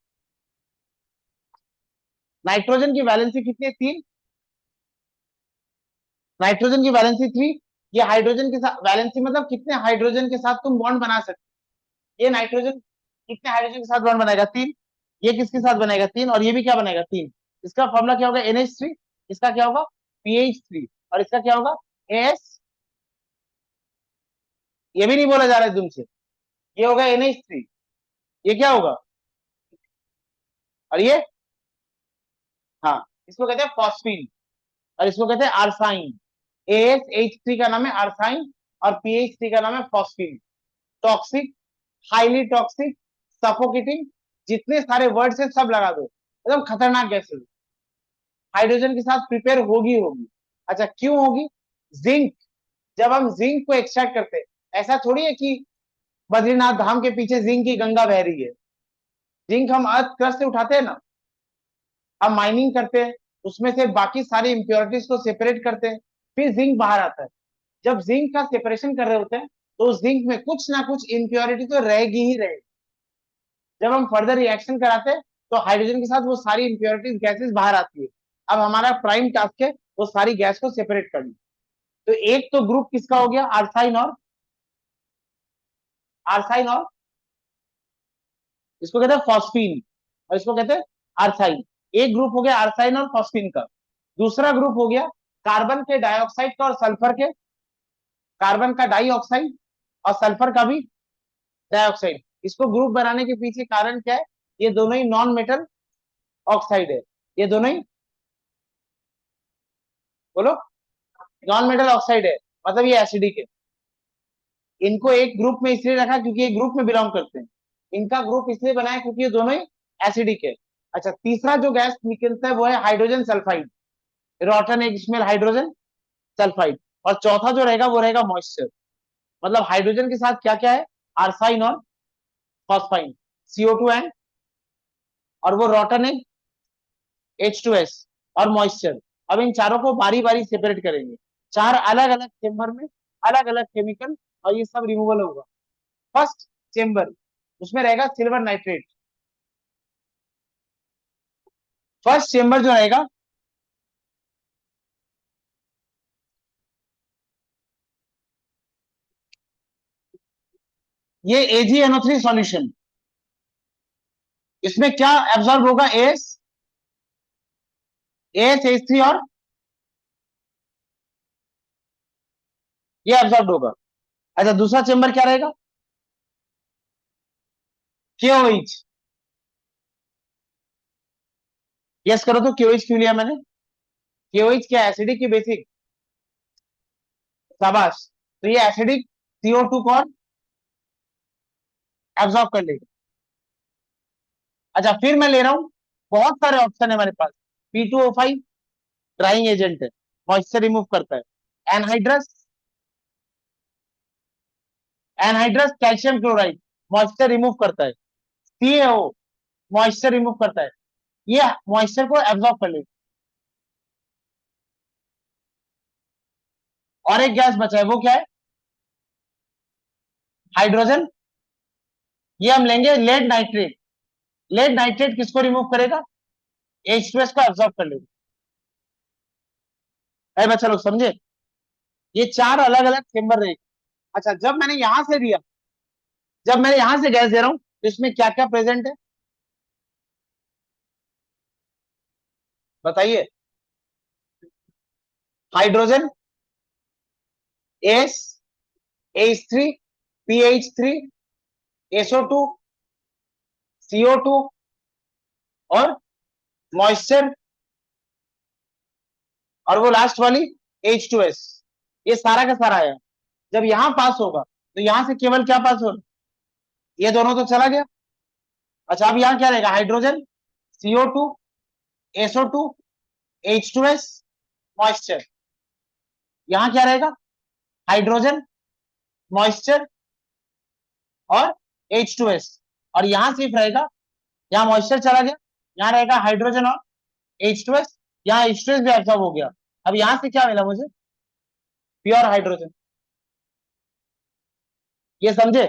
नाइट्रोजन की वैलेंसी कितनी है? 3। नाइट्रोजन की वैलेंसी 3। ये हाइड्रोजन के साथ वैलेंसी मतलब कितने हाइड्रोजन के साथ तुम बॉन्ड बना सकते। ये नाइट्रोजन कितने हाइड्रोजन के साथ बॉन्ड बनाएगा? 3। ये किसके साथ बनेगा? 3। और ये भी क्या बनेगा? 3। इसका फॉर्मूला क्या होगा? NH3। इसका क्या होगा? PH3। और इसका क्या होगा? AS। ये भी नहीं बोला जा रहा है तुमसे। ये होगा NH3। ये क्या होगा? और ये, हाँ, इसको कहते हैं फॉस्फीन और इसको कहते हैं आर्साइन। ASH3 का नाम है आर्साइन और PH3 का नाम है phosphine. Toxic, highly toxic, suffocating, जितने सारे वर्ड्स है सब लगा दो, एकदम खतरनाक गैसेस। हाइड्रोजन के साथ प्रिपेयर होगी होगी। अच्छा, क्यों होगी? जिंक, जब हम जिंक को एक्सट्रैक्ट करते हैं, ऐसा थोड़ी है कि बद्रीनाथ धाम के पीछे जिंक की गंगा बह रही है। जिंक हम अर्थ क्रस्ट से उठाते हैं ना, हम माइनिंग करते हैं, उसमें से बाकी सारी इंप्योरिटीज को सेपरेट करते हैं, फिर जिंक बाहर आता है। जब जिंक का सेपरेशन कर रहे होते हैं तो उस जिंक में कुछ ना कुछ इंप्योरिटी तो रहेगी ही रहेगी। जब हम फर्दर रिएक्शन कराते हैं तो हाइड्रोजन के साथ वो सारी इंप्योरिटीज गैसेस बाहर आती है। अब हमारा प्राइम टास्क है वो सारी गैस को सेपरेट करना। तो एक तो ग्रुप किसका हो गया? आर्साइन और इसको कहते हैं फॉस्फीन और इसको कहते हैं आर्साइन। एक ग्रुप हो गया आर्साइन और फॉस्फीन का। दूसरा ग्रुप हो गया कार्बन के डाइऑक्साइड का और सल्फर के, कार्बन का डाइऑक्साइड और सल्फर का भी डाइऑक्साइड। इसको ग्रुप बनाने के पीछे कारण क्या है? ये दोनों ही नॉन मेटल ऑक्साइड है। ये दोनों ही, बोलो, नॉन मेटल ऑक्साइड है, मतलब ये एसिडिक है। इनको एक ग्रुप में इसलिए रखा क्योंकि ये ग्रुप में बिलोंग करते हैं। इनका ग्रुप इसलिए बनाया क्योंकि ये दोनों ही एसिडिक है। अच्छा, तीसरा जो गैस निकलता है वो है हाइड्रोजन सल्फाइड, रॉटन एक स्मेल हाइड्रोजन सल्फाइड। और चौथा जो रहेगा वो रहेगा मॉइस्चर। मतलब हाइड्रोजन के साथ क्या क्या है? आर्साइन और फॉस्फाइन, CO2 एंड, और वो रॉटन है H2S और मॉइस्चर। अब इन चारों को बारी बारी सेपरेट करेंगे, चार अलग अलग चेम्बर में, अलग अलग केमिकल, और ये सब रिमूवल होगा। फर्स्ट चेम्बर, उसमें रहेगा सिल्वर नाइट्रेट। फर्स्ट चेम्बर जो रहेगा, ये AgNO3 सॉल्यूशन, इसमें क्या एब्जॉर्ब होगा? AsH3 और ये एब्जॉर्ब होगा। अच्छा, दूसरा चेम्बर क्या रहेगा? KOH। यस करो तो, KOH क्यों लिया मैंने? KOH क्या, एसिडिक की बेसिक? शाबाश। तो ये एसिडिक CO2 को एब्जॉर्ब कर लेगा। अच्छा, फिर मैं ले रहा हूं, बहुत सारे ऑप्शन है मेरे पास। P2O5 ड्राइंग एजेंट है, मॉइस्चर रिमूव करता है। Anhydrous, anhydrous calcium chloride moisture remove करता है। CaO मॉइस्चर रिमूव करता है, ये मॉइस्चर को एब्जॉर्ब कर लेगा। और एक गैस बचा है, वो क्या है? हाइड्रोजन ये हम लेंगे लेड नाइट्रेट। लेड नाइट्रेट किसको रिमूव करेगा? H2S को एब्जॉर्ब कर लेगा। है बच्चा लोग समझे? ये चार अलग अलग चेंबर रहेगा। अच्छा, जब मैंने यहां से गैस दे रहा हूं तो इसमें क्या क्या प्रेजेंट है बताइए? Hydrogen, S, H3, PH3, SO2, CO2 और मॉइस्चर, और वो लास्ट वाली H2S। ये सारा का सारा है। जब यहां पास होगा तो यहां से केवल क्या पास होगा? ये दोनों तो चला गया। अच्छा, अब यहां क्या रहेगा? Hydrogen, CO2, SO2, H2S, moisture. यहां क्या रहेगा? हाइड्रोजन, मॉइस्चर और H2S। और यहां सिर्फ रहेगा, यहाँ मॉइस्चर चला गया, यहाँ रहेगा हाइड्रोजन और H2S। यहाँ H2S भी एब्सॉर्ब हो गया। अब यहां से क्या मिला मुझे? Pure hydrogen. ये समझे?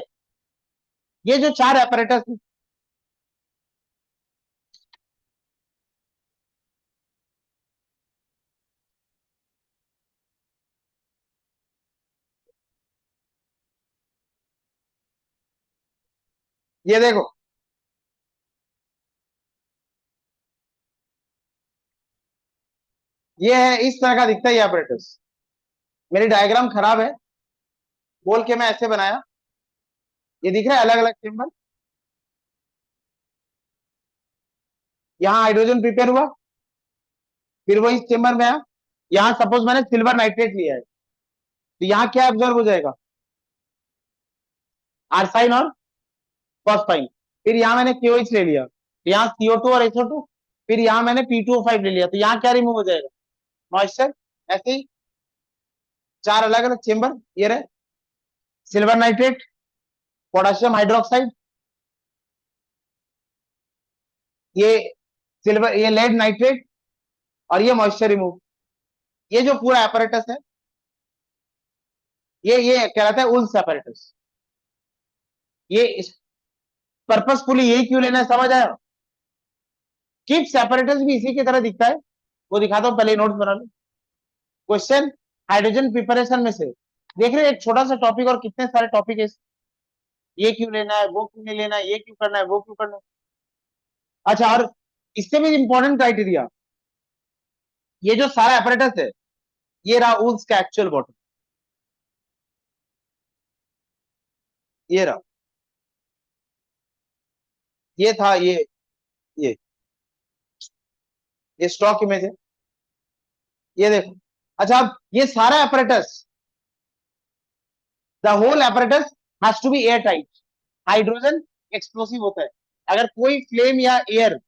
ये जो चार एपरेटस, ये देखो, ये है इस तरह का दिखता है ये एपरेटस। मेरी डायग्राम खराब है, बोल के मैं ऐसे बनाया। ये दिख रहा है अलग अलग चेंबर। यहाँ हाइड्रोजन प्रिपेयर हुआ, फिर वो इस चेंबर में आया। यहाँ सपोज मैंने सिल्वर नाइट्रेट लिया है, तो यहाँ क्या ऑब्जर्व हो जाएगा? आर्साइन और फॉस्फाइन। फिर यहाँ मैंने KOH ले लिया, तो यहाँ CO2 और SO2। फिर यहाँ मैंने P2O5 ले लिया, तो यहाँ क्या रिमूव हो जाएगा? मॉइस्चर। ऐसे ही चार अलग अलग चेंबर ये रहे। सिल्वर नाइट्रेट, पोटेशियम हाइड्रोक्साइड, ये सिल्वर, ये लेड नाइट्रेट, और ये मॉइस्चर रिमूव। ये जो पूरा एपरेटस है, ये कहलाता है उल्स एपरेटस। ये पर्पसफुली यही क्यों लेना है, समझ आया? किप्स एपरेटस भी इसी की तरह दिखता है, वो दिखाता हूं, पहले नोट्स बना लो। क्वेश्चन, हाइड्रोजन प्रिपरेशन में से देख रहे हैं एक छोटा सा टॉपिक और कितने सारे टॉपिक है। ये क्यों लेना है, वो क्यों नहीं लेना है, ये क्यों करना है, वो क्यों करना है। अच्छा, और इससे भी इंपॉर्टेंट क्राइटेरिया, ये जो सारा एपरेटस है, ये रहा उल्स का एक्चुअल बॉटम। ये रहा, ये था ये ये स्टॉक इमेज है, ये देखो। अच्छा, अब ये सारा apparatus, the whole apparatus has to be air tight. Hydrogen explosive होता है, अगर कोई फ्लेम या एयर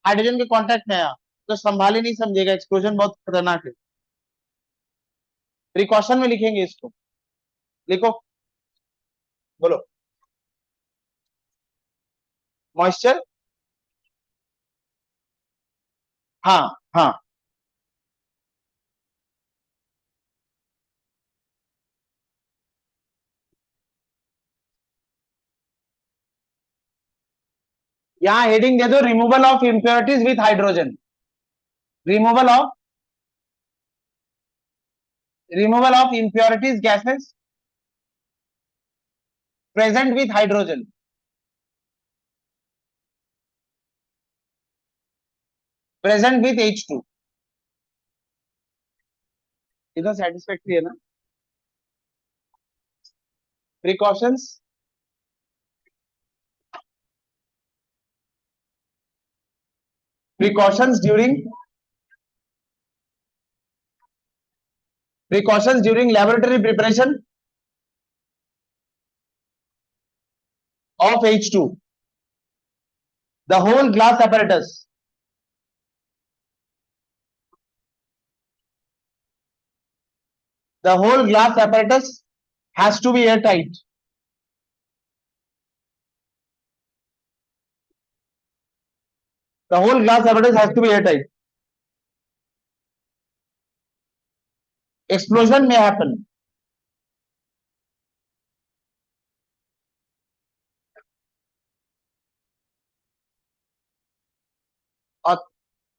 हाइड्रोजन के कांटेक्ट में आया तो संभाले नहीं समझेगा, एक्सप्लोजन बहुत खतरनाक है। प्रिकॉशन में लिखेंगे इसको, लिखो, बोलो। मॉइस्चर, हाँ हाँ। यहाँ हेडिंग दे दो, removal of impurities with hydrogen. Removal of removal of impurities gases present with hydrogen, present with H2। इधर सेटिस्फैक्ट्री है ना? Precautions, precautions during precautions during laboratory preparation of H2, the whole glass apparatus, the whole glass apparatus has to be airtight. The whole glass apparatus has to be airtight. Explosion may happen.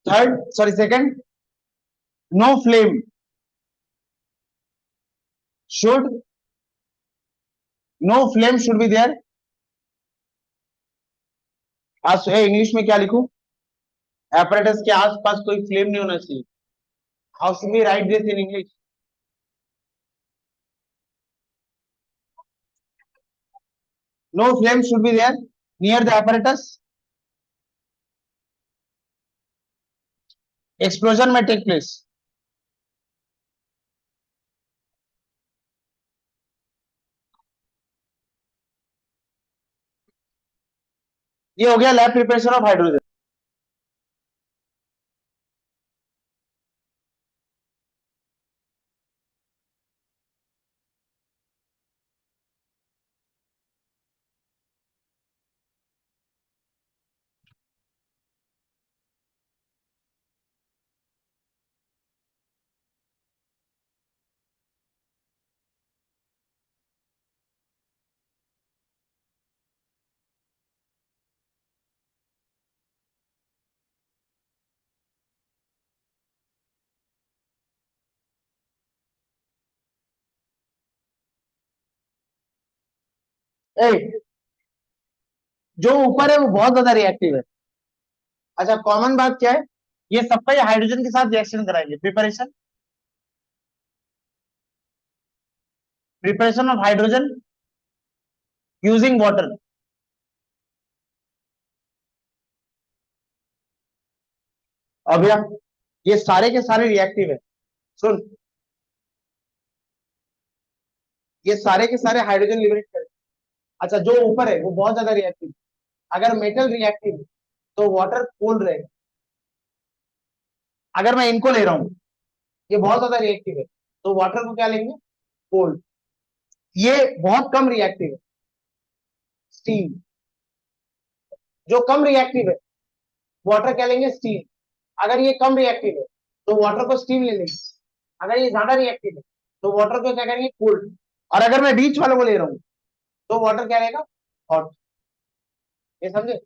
Third sorry second, no flame should, no flame should be there. आज English में क्या लिखूं? Apparatus के आसपास कोई flame नहीं होना चाहिए। How should we write this in English? No flame should be there near the apparatus, explosion may take place. ये हो गया लैब प्रिपरेशन ऑफ हाइड्रोजन। ए, जो ऊपर है वो बहुत ज्यादा रिएक्टिव है। अच्छा, कॉमन बात क्या है? ये सबका ये हाइड्रोजन के साथ रिएक्शन कराएंगे। Preparation, preparation of hydrogen using water. अब यार ये सारे के सारे रिएक्टिव है। सुन, ये सारे के सारे हाइड्रोजन लिबरेट करें। अच्छा, जो ऊपर है वो बहुत ज्यादा रिएक्टिव। अगर मेटल रिएक्टिव है तो वाटर कोल्ड रहेगा। अगर मैं इनको ले रहा हूं, ये बहुत ज्यादा रिएक्टिव है, तो वाटर को क्या लेंगे? कोल्ड। ये बहुत कम रिएक्टिव है, स्टीम। जो कम रिएक्टिव है, वाटर क्या लेंगे? स्टीम। अगर ये कम रिएक्टिव है तो वाटर को स्टीम ले लेंगे। अगर ये ज्यादा रिएक्टिव है तो वाटर को क्या करेंगे? कोल्ड। और अगर मैं बीच वालों को ले रहा हूँ तो वाटर क्या रहेगा? हॉट। ये समझे?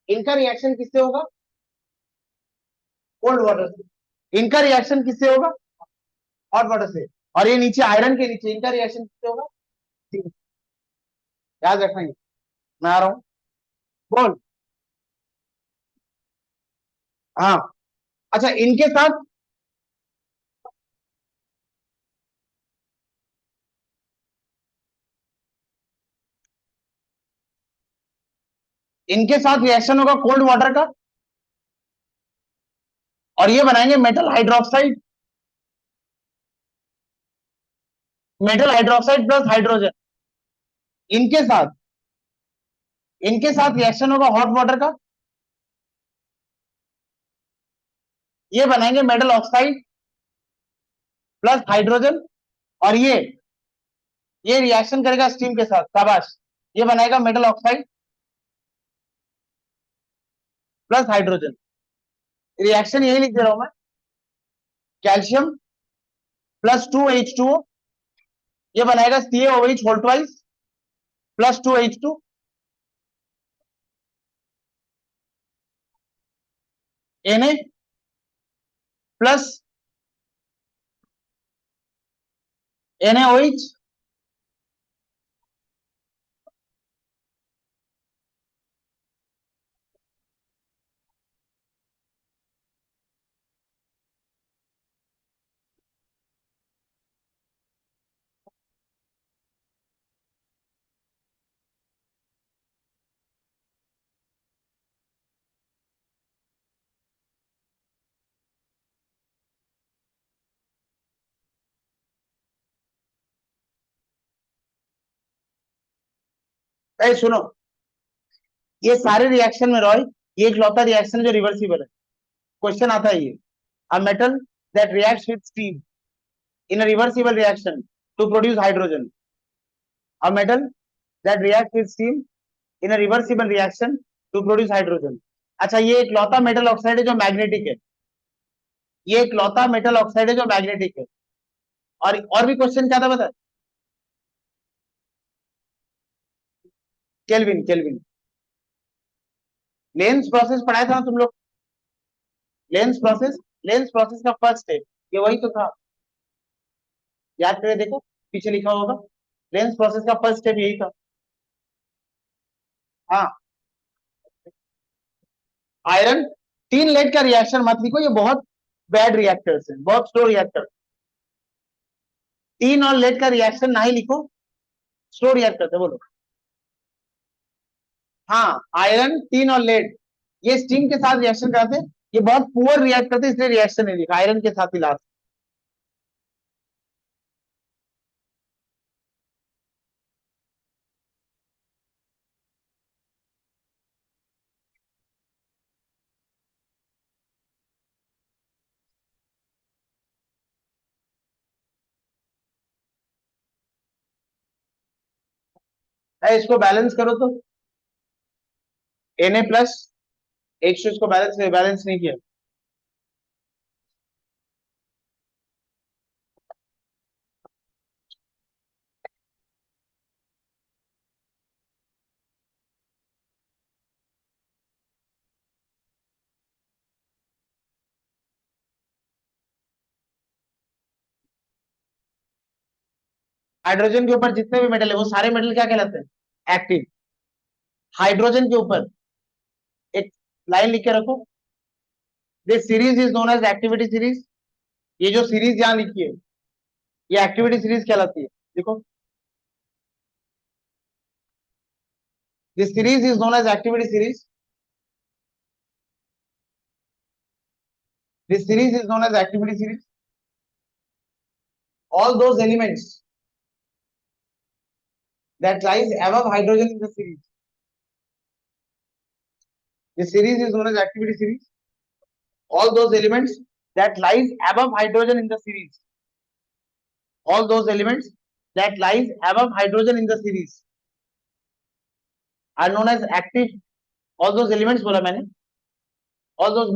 इनका रिएक्शन किससे होगा? कोल्ड वाटर से। इनका रिएक्शन किससे होगा? हॉट वाटर से। और ये नीचे आयरन के नीचे इनका रिएक्शन किससे होगा? steam। याद रखना ये। मैं आ रहा हूँ। बोल। हाँ। अच्छा, इनके साथ, इनके साथ रिएक्शन होगा कोल्ड वाटर का, और ये बनाएंगे metal hydroxide. Metal hydroxide plus hydrogen. इनके साथ, इनके साथ रिएक्शन होगा हॉट वाटर का, ये बनाएंगे मेटल ऑक्साइड प्लस हाइड्रोजन। और ये रिएक्शन करेगा स्टीम के साथ, शाबाश। ये बनाएगा metal oxide plus hydrogen. Reaction यही लिख दे रहा हूं मैं। कैल्शियम प्लस 2H2O, ये बनाएगा CaOH whole twice plus 2H2। Na plus NaOH। ए सुनो, ये सारे रिएक्शन में रॉय, ये एक लौता रिएक्शन है जो रिवर्सिबल है। क्वेश्चन आता है ये। A metal that reacts with steam in a reversible reaction to produce hydrogen. A metal that reacts with steam in a reversible reaction to produce hydrogen. अच्छा, ये एक लौता मेटल ऑक्साइड है जो मैग्नेटिक है। ये एक लौता मेटल ऑक्साइड है जो मैग्नेटिक है। और भी क्वेश्चन क्या था बता? Kelvin, kelvin. लेंस प्रोसेस पढ़ाया था ना तुम लोग? लेंस प्रोसेस का फर्स्ट स्टेप ये वही तो था, याद करके देखो पीछे लिखा होगा, लेंस प्रोसेस का फर्स्ट स्टेप यही था। हाँ, आयरन, तीन लेड का रिएक्शन मत लिखो, ये बहुत बैड रिएक्टर्स है, बहुत स्लो रिएक्टर। तीन और लेड का रिएक्शन ना ही लिखो, स्लो रिएक्टर थे, बोलो। हाँ, आयरन, टीन और लेड ये स्टीम के साथ रिएक्शन करते, ये बहुत पुअर रिएक्ट करते, इसलिए रिएक्शन नहीं लिखा, आयरन के साथ ही लास्ट। इसको बैलेंस करो तो Na+, एक से इसको बैलेंस बैलेंस नहीं किया। हाइड्रोजन के ऊपर जितने भी मेटल है वो सारे मेटल क्या कहलाते हैं, एक्टिव। हाइड्रोजन के ऊपर एक लाइन लिख के रखो, this series is known as activity series. ये जो सीरीज यहां लिखी है ये एक्टिविटी सीरीज कहलाती है, देखो, this series is known as activity series, this series is known as activity series. All those elements that lies above hydrogen in the series. The series is known as activity series. All those elements that lies above hydrogen in the series. All those elements that lies above hydrogen in the series are known as active. All those elements बोला मैंने, all those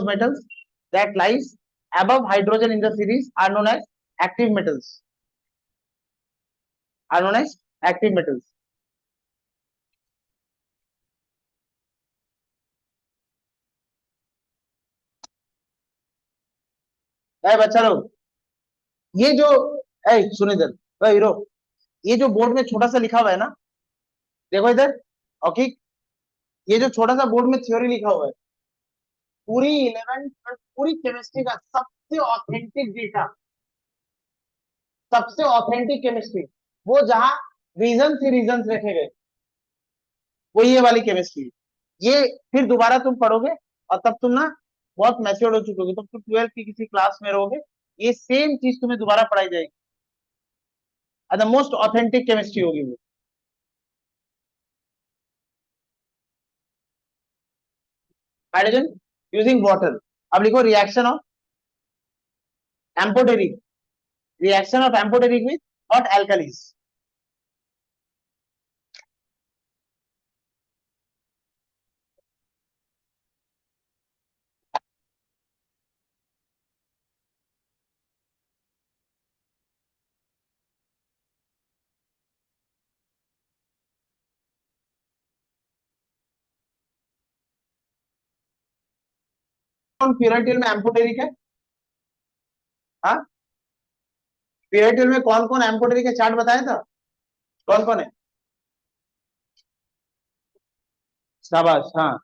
metals that lies above hydrogen in the series are known as active metals. Are known as active metals. बच्चा लोग, ये जो सुन इधर, hero, ये जो board में छोटा सा लिखा हुआ है ना, देखो इधर, ओके, ये जो छोटा सा बोर्ड में थ्योरी लिखा हुआ है, पूरी 11 और पूरी केमिस्ट्री का सबसे ऑथेंटिक डेटा, सबसे ऑथेंटिक केमिस्ट्री, वो जहां रीजन से रीजन रखे गए, वो ये वाली केमिस्ट्री। ये फिर दोबारा तुम पढ़ोगे और तब तुम ना बहुत मैच्योर हो चुके होगे, तब तुम 12th की किसी क्लास में रहोगे, ये सेम चीज तुम्हें दोबारा पढ़ाई जाएगी, द मोस्ट ऑथेंटिक केमिस्ट्री होगी वो। हाइड्रोजन यूजिंग वाटर, अब लिखो reaction of amphoteric, reaction of amphoteric with hot alkalis. कौन प्यूरेटिल में एम्फोटेरिक है, हाँ, प्यूरेटिल में कौन कौन एम्फोटेरिक है, चार्ट बताया था, कौन कौन है, शाबाश, हाँ,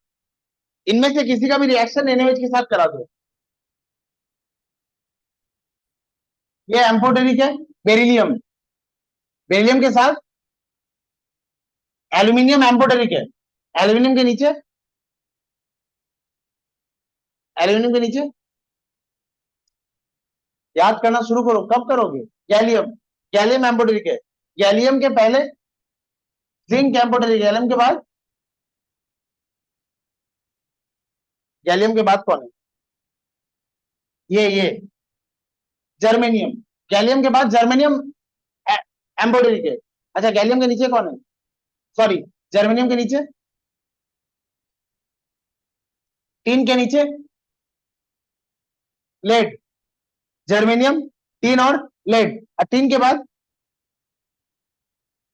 इनमें से किसी का भी रिएक्शन एनएच के साथ करा दो। ये एम्फोटेरिक है, बेरिलियम, बेरिलियम के साथ एल्यूमिनियम एम्फोटेरिक है, एल्यूमिनियम के नीचे, एल्यूमिनियम के नीचे याद करना शुरू करो, कब करोगे, गैलियम, गैलियम एम्फोटेरिक है, गैलियम के पहले जिंक एम्फोटेरिक, गैलियम के बाद, गैलियम के बाद कौन है, ये जर्मेनियम, गैलियम के बाद जर्मेनियम एम्फोटेरिक है। अच्छा, गैलियम के नीचे कौन है, सॉरी, जर्मेनियम के नीचे, टीन के नीचे लेड, जर्मेनियम, टीन और लेड, और टीन के बाद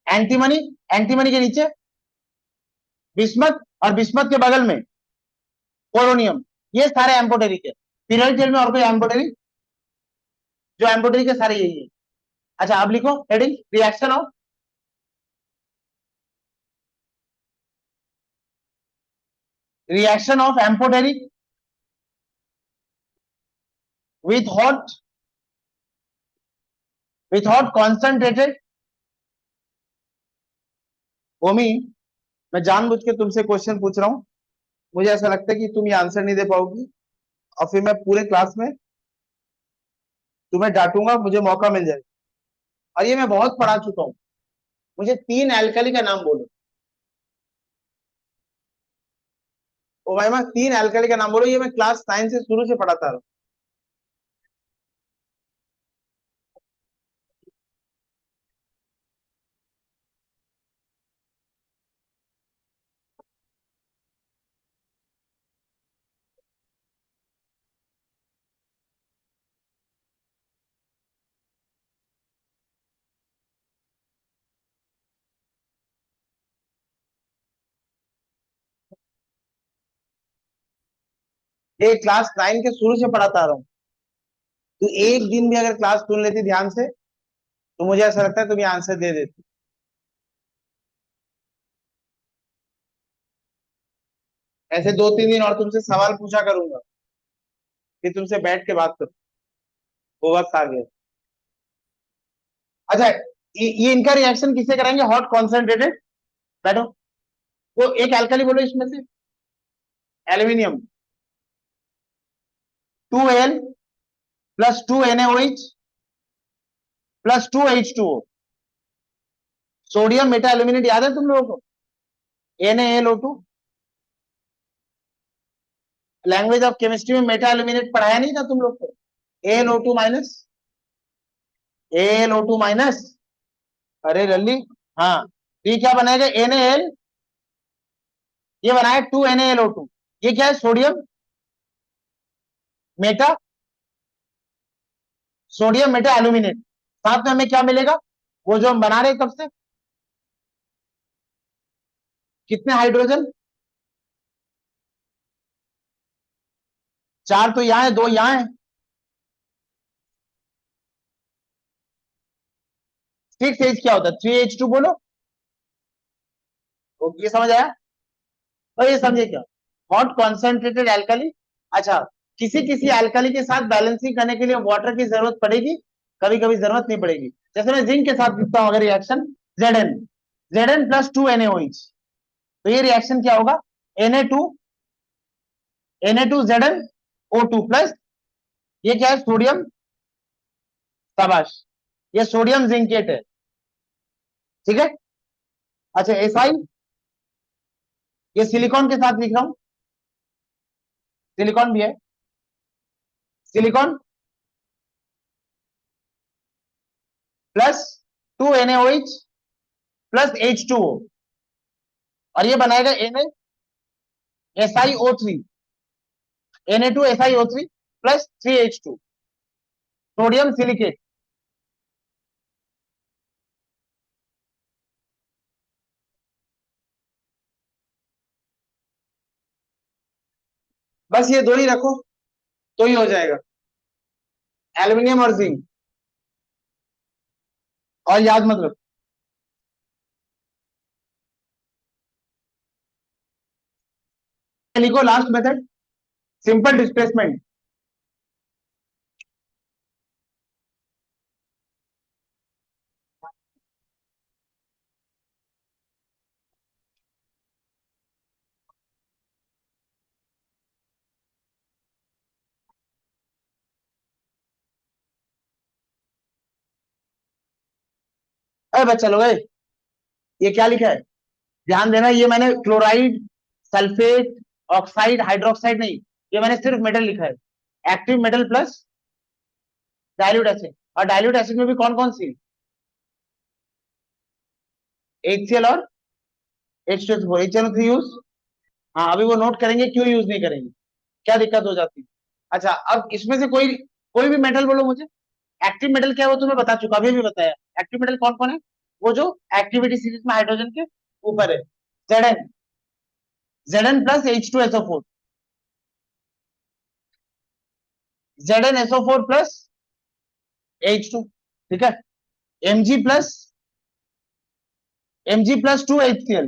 एंटीमनी, एंटीमनी के नीचे बिस्मथ, और बिस्मथ के बगल में पोलोनियम, ये सारे एम्पोटेरिक है। पीरियोडिक टेबल में और कोई एम्पोटेरिक? जो एम्पोटेरिक है सारे यही है। अच्छा अब लिखो heading, reaction of amphoteric with hot, concentrated. Omi, मैं जानबूझ के तुमसे क्वेश्चन पूछ रहा हूँ, मुझे ऐसा लगता है कि तुम ये आंसर नहीं दे पाओगी, और फिर मैं पूरे क्लास में तुम्हें डांटूंगा, मुझे मौका मिल जाएगा। और ये मैं बहुत पढ़ा चुका हूँ। मुझे 3 एल्कली का नाम बोलो। ओ भाई, मैं 3 एल्कली का नाम बोलो, ये मैं क्लास 9 से शुरू से पढ़ाता रहा हूँ। ये क्लास 9 के शुरू से पढ़ाता आ रहा हूँ। तू एक दिन भी अगर क्लास सुन लेती ध्यान से, तो मुझे ऐसा लगता है तुम ये आंसर दे देती। ऐसे 2-3 दिन और तुमसे सवाल पूछा करूंगा, कि तुमसे बैठ के बात करो। वो वक्त आ गया। अच्छा, ये इनका रिएक्शन किससे कराएंगे? Hot concentrated. बैठो। वो एक एल्कली बोलो इसमें से। Aluminium. 2Al plus 2NaOH plus 2H2O। Sodium Meta aluminate याद है तुम लोगों को? NaLO2। लैंग्वेज ऑफ केमिस्ट्री में मेटा एल्यूमिनेट पढ़ाया नहीं था तुम लोग को? AlO2 minus, AlO2 minus. अरे लल्ली। हाँ, ये क्या बनाएगा? NaL। ये बनाया 2NaLO2। ये क्या है? Sodium Meta, sodium Meta aluminate. साथ में हमें क्या मिलेगा? वो जो हम बना रहे हैं कब से, कितने हाइड्रोजन? 4 तो यहाँ है, 2 यहाँ है। 6H क्या होता है? 3H2 बोलो। ये समझ आया? और ये समझे क्या? Hot concentrated alkali. अच्छा, किसी किसी एल्कली के साथ बैलेंसिंग करने के लिए वाटर की जरूरत पड़ेगी, कभी कभी जरूरत नहीं पड़ेगी। जैसे मैं जिंक के साथ लिखता हूं अगर reaction, Zn, Zn plus 2NaOH, तो ये रिएक्शन क्या होगा? Na2, Na2Zn O2 प्लस, ये क्या है? सोडियम। शाबाश, ये सोडियम जिंकेट है। ठीक है। अच्छा SI, ये सिलिकॉन के साथ लिख रहा हूं, सिलिकॉन भी है। Silicon plus 2NaOH plus H2O, और ये बनाएगा NaSiO3, Na2SiO3 plus 3H2, sodium silicate. बस ये दो ही रखो, तो ही हो जाएगा, एल्यूमिनियम और जिंक। और याद मत रखो। लिखो लास्ट मेथड, सिंपल डिस्प्लेसमेंट। अरे बच्चा लोग, ये क्या लिखा है? ध्यान देना, ये मैंने क्लोराइड, सल्फेट, ऑक्साइड, हाइड्रोक्साइड नहीं, ये मैंने सिर्फ मेटल लिखा है। Active metal plus dilute acid. और डाइल्यूट एसिड में भी कौन कौन सी? HCl और H2SO4। HNO3 use. हाँ, अभी वो नोट करेंगे क्यों यूज नहीं करेंगे, क्या दिक्कत हो जाती है। अच्छा, अब इसमें से कोई कोई भी मेटल बोलो मुझे। एक्टिव मेटल क्या है वो तुम्हें बता चुका, अभी भी बताया। एक्टिव मेटल कौन कौन है? वो जो एक्टिविटी सीरीज में हाइड्रोजन के ऊपर है। Zn, Zn plus H2SO4। ZnSO4 plus H2, ठीक है। Mg प्लस 2HCl,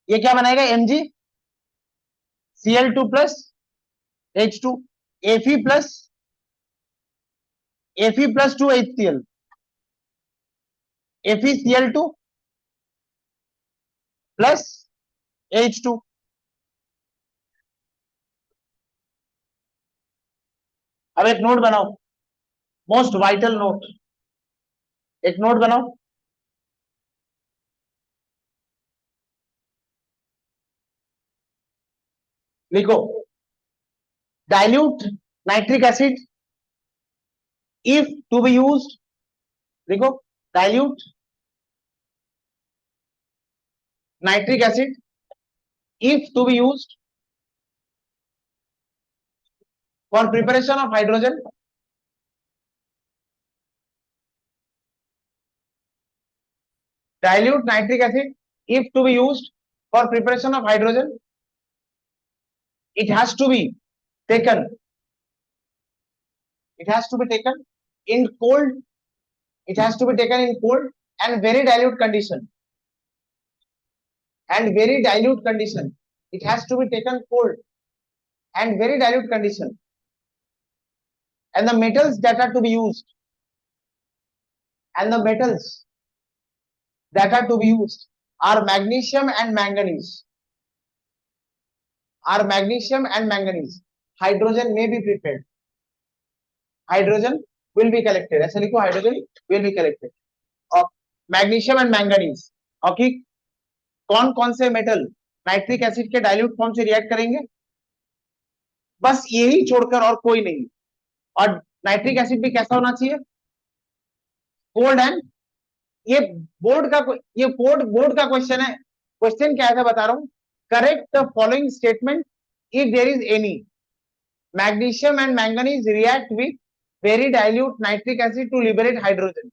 ये क्या बनाएगा? MgCl2 plus H2, Fe plus 2HCl, FeCl2 plus H2। अब एक नोट बनाओ, मोस्ट वाइटल नोट, एक नोट बनाओ। लिखो, dilute nitric acid if to be used, लिखो, dilute nitric acid if to be used for preparation of hydrogen, dilute nitric acid if to be used for preparation of hydrogen, it has to be taken, it has to be taken in cold, it has to be taken in cold and very dilute condition, and very dilute condition, it has to be taken cold and very dilute condition, and the metals that are to be used, and the metals that are to be used are magnesium and manganese, are magnesium and manganese, hydrogen may be prepared, hydrogen will be collected, ऐसे लिखो, hydrogen will be collected, और magnesium and manganese, और कि कौन कौन से metal nitric acid के dilute form से रिएक्ट करेंगे, बस यही छोड़कर और कोई नहीं। और नाइट्रिक एसिड भी कैसा होना चाहिए? कोल्ड एंड, ये बोर्ड का क्वेश्चन है। क्वेश्चन क्या है बता रहा हूं, correct the following statement if there is any, magnesium and manganese react with very dilute nitric acid to liberate hydrogen.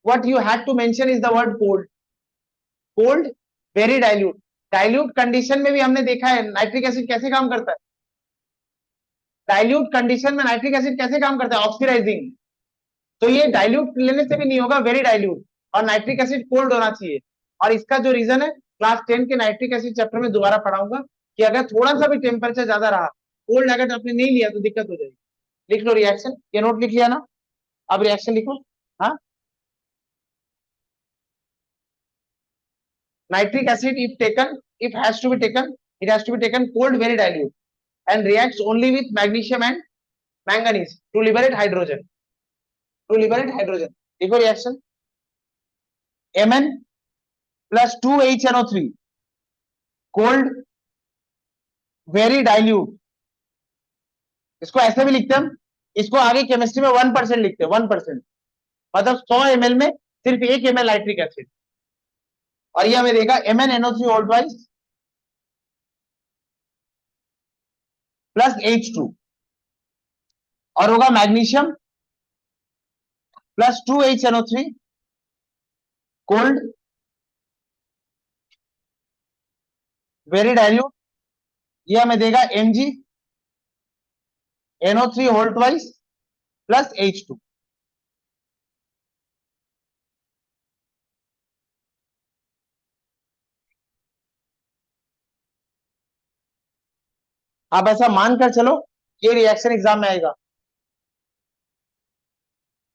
What you had to mention is the word cold, cold, very dilute, dilute condition में भी हमने देखा है nitric acid कैसे काम करता है, dilute condition में नाइट्रिक एसिड कैसे काम करता है? ऑक्सीडाइजिंग। तो ये डाइल्यूट लेने से भी नहीं होगा, वेरी डाइल्यूट, और नाइट्रिक एसिड कोल्ड होना चाहिए। और इसका जो रीजन है, क्लास 10 के नाइट्रिक एसिड चैप्टर में दोबारा पढ़ाऊंगा कि अगर थोड़ा सा भी टेम्परेचर ज्यादा रहा, कोल्ड अगर आपने नहीं लिया तो दिक्कत हो जाएगी। लिख लो रिएक्शन, ये नोट लिख लिया ना, अब रिएक्शन लिखो। हाँ, nitric acid if taken, if has to be taken, it has to be taken cold, very dilute, and reacts only with magnesium and manganese to liberate hydrogen, to liberate hydrogen। देखो reaction, Mn plus 2HNO3 cold, very dilute, इसको ऐसे भी लिखते हैं हम, इसको आगे chemistry में 1% लिखते हैं, 1%, मतलब 100 ml में सिर्फ 1 ml नाइट्रिक एसिड, और ये हमें देगा MnNO3 whole twice plus H2, और होगा magnesium plus 2HNO3 cold, very dilute, ये हमें देगा MgNO3 whole twice plus H2। आप ऐसा मानकर चलो ये रिएक्शन एग्जाम में आएगा।